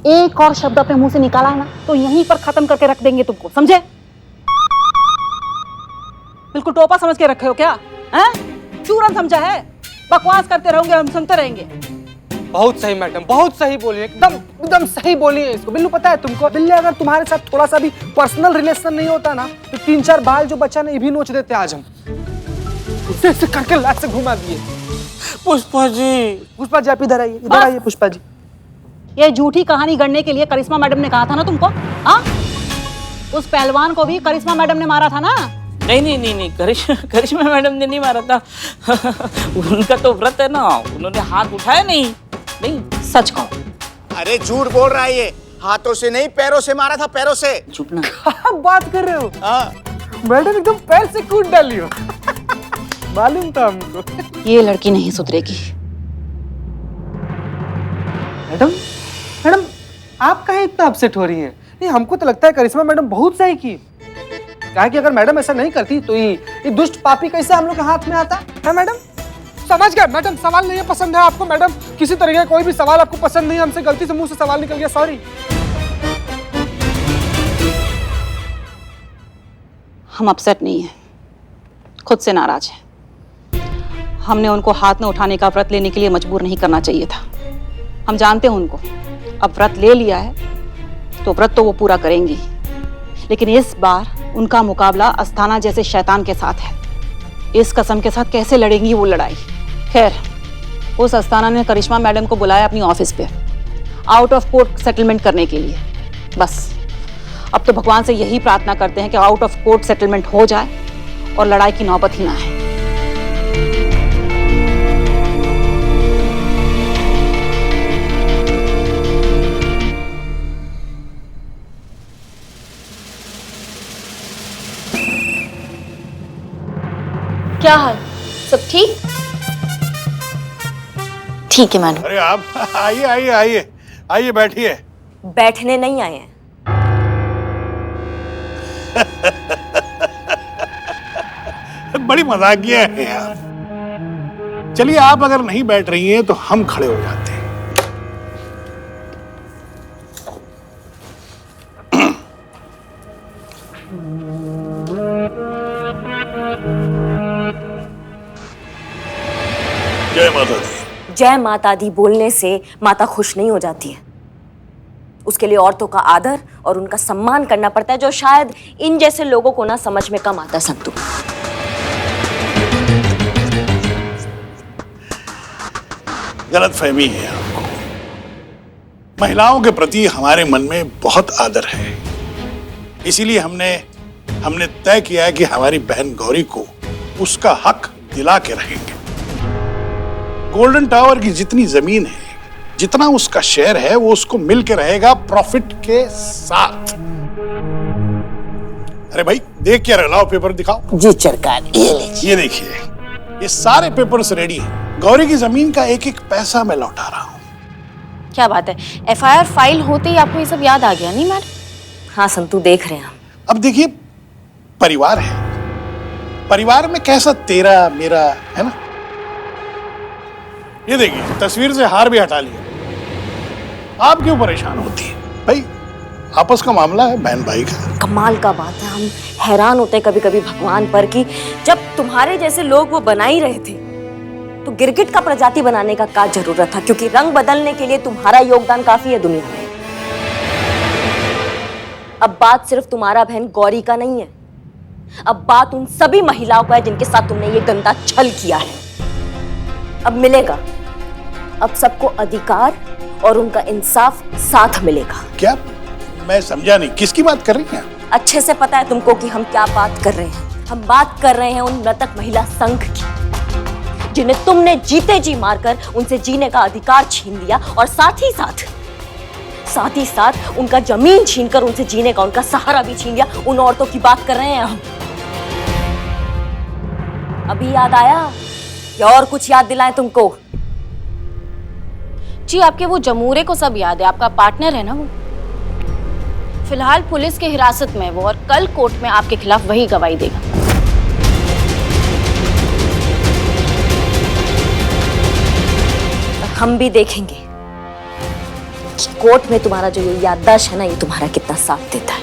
एक और शब्द अपने मुंह से निकाला है ना तो यहीं पर खत्म करके रख देंगे तुमको, समझे? बिल्कुल टोपा समझ के रखे हो क्या? हैं? चूरन समझा है? बकवास करते रहोगे, हम सुनते रहेंगे। बहुत सही मैडम, बहुत सही बोली, एकदम सही बोली है इसको। बिल्लू पता है तुमको, बिल्ले अगर तुम्हारे साथ थोड़ा सा भी पर्सनल रिलेशन नहीं होता ना तो 3-4 बाल जो बच्चा ने ये भी नोच देते आज हम। उससे करके लात से घुमा दिए। पुष्पा जी, पुष्पा जी आप इधर आइए, पुष्पा जी। ये झूठी कहानी गढ़ने के लिए करिश्मा मैडम ने कहा था ना तुमको? हाँ, उस पहलवान को भी करिश्मा मैडम ने मारा था ना? नहीं, करिश्मा मैडम ने नहीं मारा था। उनका तो व्रत है ना, उन्होंने हाथ उठाया नहीं। सच कहो। अरे झूठ बोल रहा है ये, हाथों से नहीं पैरों से मारा था, पैरों से। चुप ना। क्या बात कर रहे हो? हाँ। मैडम एकदम पैर से कूद डाली हो। मालूम था हमको। ये लड़की नहीं सुधरेगी। मैडम आप काहे इतना अपसेट हो रही हैं? नहीं, हमको तो लगता है करिश्मा मैडम बहुत सही की। क्या है कि अगर मैडम ऐसा नहीं करती तो ये दुष्ट पापी कैसे हम लोग के हाथ में आता है? मैडम समझ गए मैडम, सवाल नहीं पसंद है आपको मैडम, किसी तरीके का कोई भी सवाल आपको पसंद नहीं, हमसे गलती से मुंह से सवाल निकल गया, सॉरी। हम अपसेट नहीं हैं, खुद से नाराज हैं। हमने उनको हाथ में उठाने का व्रत लेने के लिए मजबूर नहीं करना चाहिए था। हम जानते हैं उनको, अब व्रत ले लिया है तो व्रत तो वो पूरा करेंगी, लेकिन इस बार उनका मुकाबला अस्थाना जैसे शैतान के साथ है। इस कसम के साथ कैसे लड़ेंगी वो लड़ाई? खैर, उस अस्थाना ने करिश्मा मैडम को बुलाया अपनी ऑफिस पे आउट ऑफ कोर्ट सेटलमेंट करने के लिए। बस अब तो भगवान से यही प्रार्थना करते हैं कि आउट ऑफ कोर्ट सेटलमेंट हो जाए और लड़ाई की नौबत ही ना आए। क्या हाल? सब ठीक? ठीक है मैडम। अरे आप आइए बैठिए। बैठने नहीं आए हैं। बड़ी मजाकिया है यार। चलिए, आप अगर नहीं बैठ रही हैं तो हम खड़े हो जाते हैं। जय माता दी। जय माता दी बोलने से माता खुश नहीं हो जाती है। उसके लिए औरतों का आदर और उनका सम्मान करना पड़ता है, जो शायद इन जैसे लोगों को ना समझ में कम आता संतु। गलतफहमी है आपको। महिलाओं के प्रति हमारे मन में बहुत आदर है, इसीलिए हमने तय किया है कि हमारी बहन गौरी को उसका हक दिला के रहेंगे। गोल्डन टावर की जितनी जमीन है, जितना उसका शेयर है, वो उसको मिल के रहेगा प्रॉफिट के साथ। अरे भाई, देख क्या रहे, लाओ पेपर दिखाओ। जी सरकार, ये लीजिए। ये देखिए, ये सारे पेपर्स रेडी हैं। गौरी की जमीन का एक एक पैसा मैं लौटा रहा हूँ। क्या बात है, एफआईआर फाइल होते ही आपको ये सब याद आ गया? नहीं मैडम? हाँ संतु, देख रहे हैं हम। अब देखिए, परिवार है, परिवार में कैसा तेरा मेरा है ना। ये देखिए, तस्वीर से हार भी हटा लिया। आप क्यों परेशान होती है भाई? आपस का मामला है, बहन भाई का। कमाल का बात है, हम हैरान होते हैं कभी कभी भगवान पर कि जब तुम्हारे जैसे लोग वो बना ही रहे थे तो गिरगिट का प्रजाति बनाने का क्या जरूरत था, क्योंकि रंग बदलने के लिए तुम्हारा योगदान काफी है दुनिया में। अब बात सिर्फ तुम्हारा बहन गौरी का नहीं है, अब बात उन सभी महिलाओं का है जिनके साथ तुमने ये गंदा छल किया है। अब मिलेगा, अब सबको अधिकार और उनका इंसाफ साथ मिलेगा। क्या? मैं समझा नहीं, किसकी बात कर रही हैं? अच्छे से पता है तुमको कि हम क्या बात कर रहे हैं। हम बात कर रहे हैं उन मृतक महिला संघ की, जिन्हें तुमने जीते जी मारकर उनसे जीने का अधिकार छीन लिया और साथ ही साथ उनका जमीन छीनकर उनसे जीने का उनका सहारा भी छीन लिया। उन औरतों की बात कर रहे हैं हम। अभी याद आया या और कुछ याद दिलाएं तुमको? जी, आपके वो जमूरे को सब याद है, आपका पार्टनर है ना वो। फिलहाल पुलिस के हिरासत में है वो, और कल कोर्ट में आपके खिलाफ वही गवाही देगा। हम भी देखेंगे कि कोर्ट में तुम्हारा जो ये याददाश्त है ना, ये तुम्हारा कितना साथ देता है।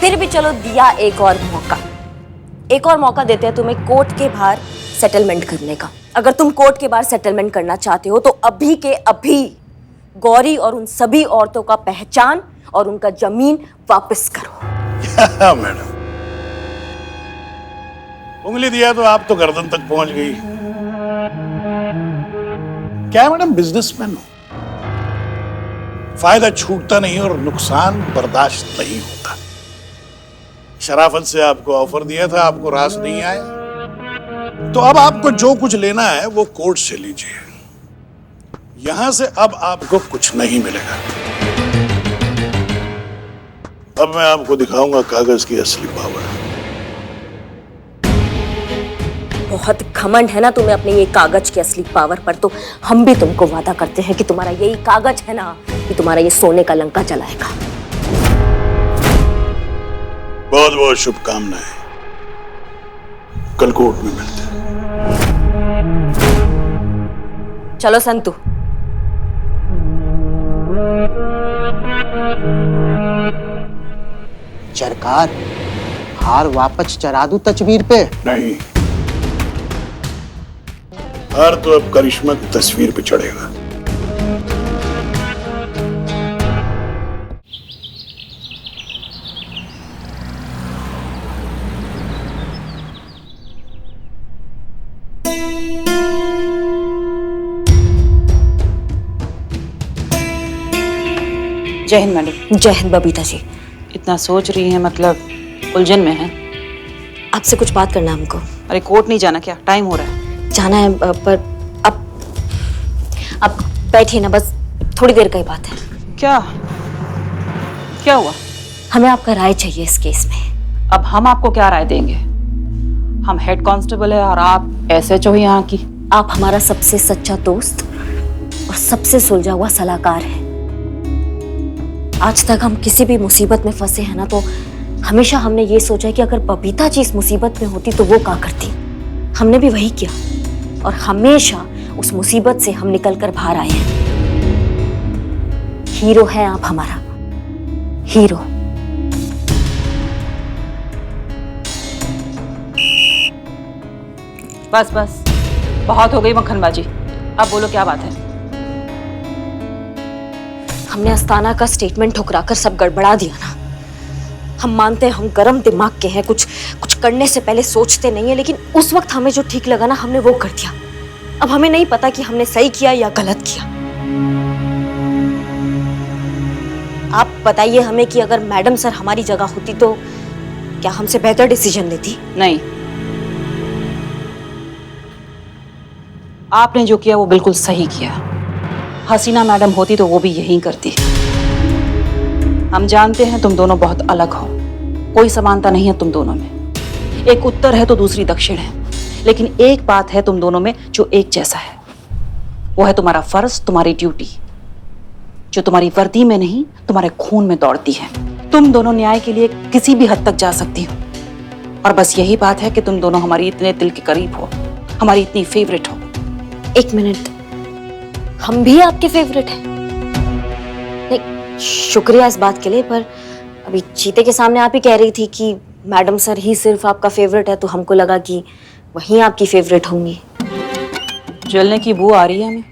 फिर भी चलो, दिया एक और मौका देते हैं तुम्हें कोर्ट के बाहर सेटलमेंट करने का। अगर तुम कोर्ट के बाहर सेटलमेंट करना चाहते हो तो अभी के अभी गौरी और उन सभी औरतों का पहचान और उनका जमीन वापस करो। मैडम, उंगली दिया तो आप तो गर्दन तक पहुंच गई। क्या है मैडम, बिजनेसमैन हो, फायदा छूटता नहीं और नुकसान बर्दाश्त नहीं होता। शराफत से आपको ऑफर दिया था, आपको रास नहीं आया, तो अब आपको जो कुछ लेना है वो कोर्ट से लीजिए। यहां से अब आपको कुछ नहीं मिलेगा। अब मैं आपको दिखाऊंगा कागज की असली पावर। बहुत घमंड है ना तुम्हें अपने ये कागज के असली पावर पर, तो हम भी तुमको वादा करते हैं कि तुम्हारा यही कागज है ना कि तुम्हारा ये सोने का लंका जलाएगा। बहुत बहुत शुभकामनाएं, कल कोर्ट में मिलते हैं। चलो संतु। सरकार, हार वापस चढ़ा दूं तस्वीर पे? नहीं, हार तो अब करिश्मा की तस्वीर पे चढ़ेगा। जय हिंद मैडम। जय हिंद बबीता जी। इतना सोच रही हैं, मतलब उलझन में है? आपसे कुछ बात करना है हमको। अरे कोर्ट नहीं जाना क्या? टाइम हो रहा है। जाना है पर अब बैठिए ना, बस थोड़ी देर का ही बात है। क्या क्या हुआ? हमें आपका राय चाहिए इस केस में। अब हम आपको क्या राय देंगे? हम हेड कांस्टेबल है और आप SHO ही यहाँ की। आप हमारा सबसे सच्चा दोस्त और सबसे सुलझा हुआ सलाहकार है। आज तक हम किसी भी मुसीबत में फंसे हैं ना, तो हमेशा हमने ये सोचा है कि अगर बबीता जी इस मुसीबत में होती तो वो क्या करती। हमने भी वही किया और हमेशा उस मुसीबत से हम निकल कर बाहर आए हैं। हीरो हैं आप हमारा, हीरो। बस बस, बहुत हो गई मक्खनबाजी। अब बोलो क्या बात है? हमने अस्थाना का स्टेटमेंट ठुकराकर सब गड़बड़ा दिया ना। हम मानते हैं हम गरम दिमाग के हैं, कुछ करने से पहले सोचते नहीं है, लेकिन उस वक्त हमें जो ठीक लगा ना हमने वो कर दिया। अब हमें नहीं पता कि हमने सही किया या गलत किया। आप बताइए हमें कि अगर मैडम सर हमारी जगह होती तो क्या हमसे बेहतर डिसीजन लेती? नहीं, आपने जो किया वो बिल्कुल सही किया। हसीना मैडम होती तो वो भी यही करती। हम जानते हैं तुम दोनों बहुत अलग हो, कोई समानता नहीं है तुम दोनों में। एक उत्तर है तो दूसरी दक्षिण है, लेकिन एक बात है तुम दोनों में जो एक जैसा है, वो है तुम्हारा फर्ज, तुम्हारी ड्यूटी, जो तुम्हारी वर्दी में नहीं तुम्हारे खून में दौड़ती है। तुम दोनों न्याय के लिए किसी भी हद तक जा सकती हो, और बस यही बात है कि तुम दोनों हमारी इतने दिल के करीब हो, हमारी इतनी फेवरेट हो। एक मिनट, हम भी आपके फेवरेट हैं? नहीं, शुक्रिया इस बात के लिए, पर अभी चीते के सामने आप ही कह रही थी कि मैडम सर ही सिर्फ आपका फेवरेट है, तो हमको लगा कि वही आपकी फेवरेट होंगी। जलने की बू आ रही है हमें।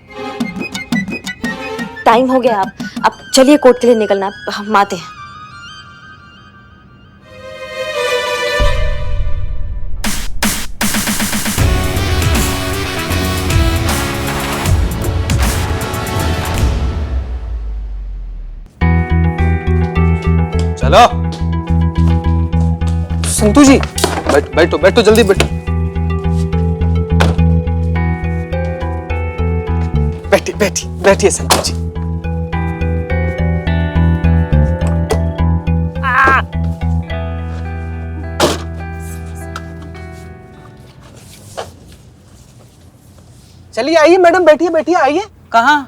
टाइम हो गया, आप चलिए कोर्ट के लिए निकलना, हम आते हैं। चलो संतु जी, बैठो बैठो, जल्दी बैठो। बैठिए संतु जी। चलिए आइए मैडम, बैठिए आइए। कहाँ?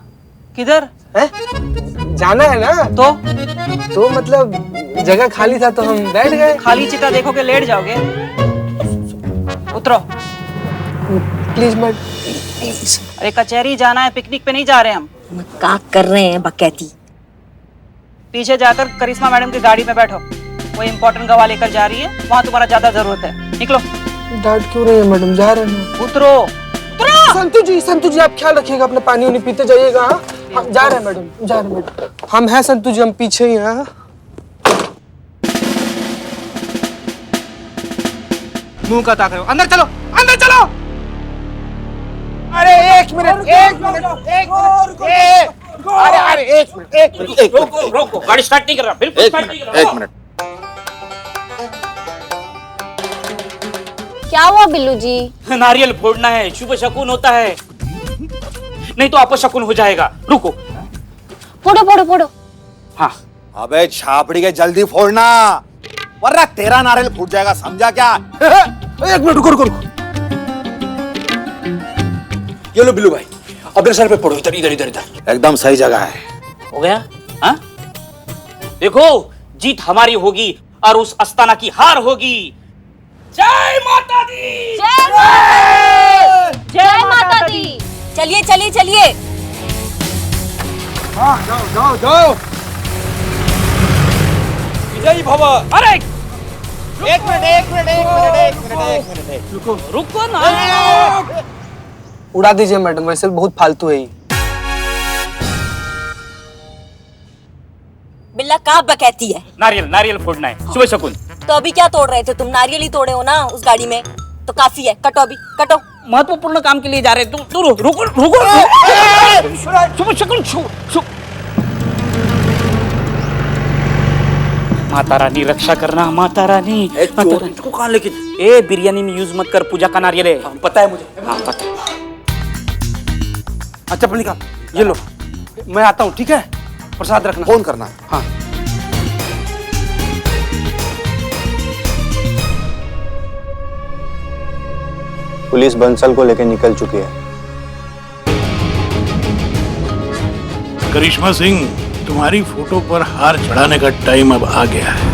किधर है? जाना है ना? तो मतलब जगह खाली था तो हम बैठ गए। खाली चिता देखोगे लेट जाओगे। उतरो प्लीज मैडम। अरे कचहरी जाना है, पिकनिक पे नहीं जा रहे हम। क्या कर रहे हैं बकैती? पीछे जाकर करिश्मा मैडम की गाड़ी में बैठो, वो इम्पोर्टेंट गवाह लेकर जा रही है, वहाँ तुम्हारा ज्यादा जरूरत है। निकलो। डांट क्यों रही है मैडम? जा रहे हैं। उतरो। संतु जी आप ख्याल रखिएगा, अपना पानी उनी पीते जाइएगा। हम जा रहे हैं मैडम, हम हैं संतु जी, हम पीछे ही हैं। मुंह का ताक रहे हो, अंदर चलो। अरे एक मिनट रोको गाड़ी स्टार्ट नहीं कर रहा, बिल्कुल स्टार्ट नहीं कर रहा। एक मिनट। क्या हुआ बिल्लू जी? नारियल फोड़ना है, शुभ शकुन होता है, नहीं तो अपशकुन हो जाएगा। रुको, फोड़ो फोड़ो फोड़ो। हाँ। अबे छापड़ी के जल्दी फोड़ना, वरना तेरा नारियल फूट जाएगा, समझा क्या? एक मिनट रुको रुको। ये लो बिल्लू भाई, अपने सर पे पड़ो, इधर इधर इधर इधर। एकदम सही जगह है। हो गया? हाँ? देखो, जीत हमारी होगी और उस अस्ताना की हार होगी। जय माता दी! जय माता दी! चलिए चलिए चलिए। हाँ जाओ जाओ जाओ। विजयी भव। अरे एक मिनट रुको ना। उड़ा दीजिए मैडम, वैसे भी बहुत फालतू है ये। बिल्ला कहाँ बकैती है? नारियल फोड़ना है, शुभ शकुन। तो अभी क्या तोड़ रहे थे तुम? नारियल ही तोड़े हो ना उस गाड़ी में, तो काफी है। कटो अभी, कटो। महत्वपूर्ण काम के लिए जा रहे हैं। तू रुको। शुभ शकुन। माता रानी रक्षा करना, माता रानी। को कहाँ लेके? ए बिरयानी में यूज मत कर, पूजा का नारियल है। पता है मुझे। हाँ पता। अच्छा पर निकाल, ये लो, मैं आता हूँ, ठीक है? प्रसाद रखना, फोन करना। हाँ। पुलिस बंसल को लेकर निकल चुकी है। करिश्मा सिंह, तुम्हारी फोटो पर हार चढ़ाने का टाइम अब आ गया है।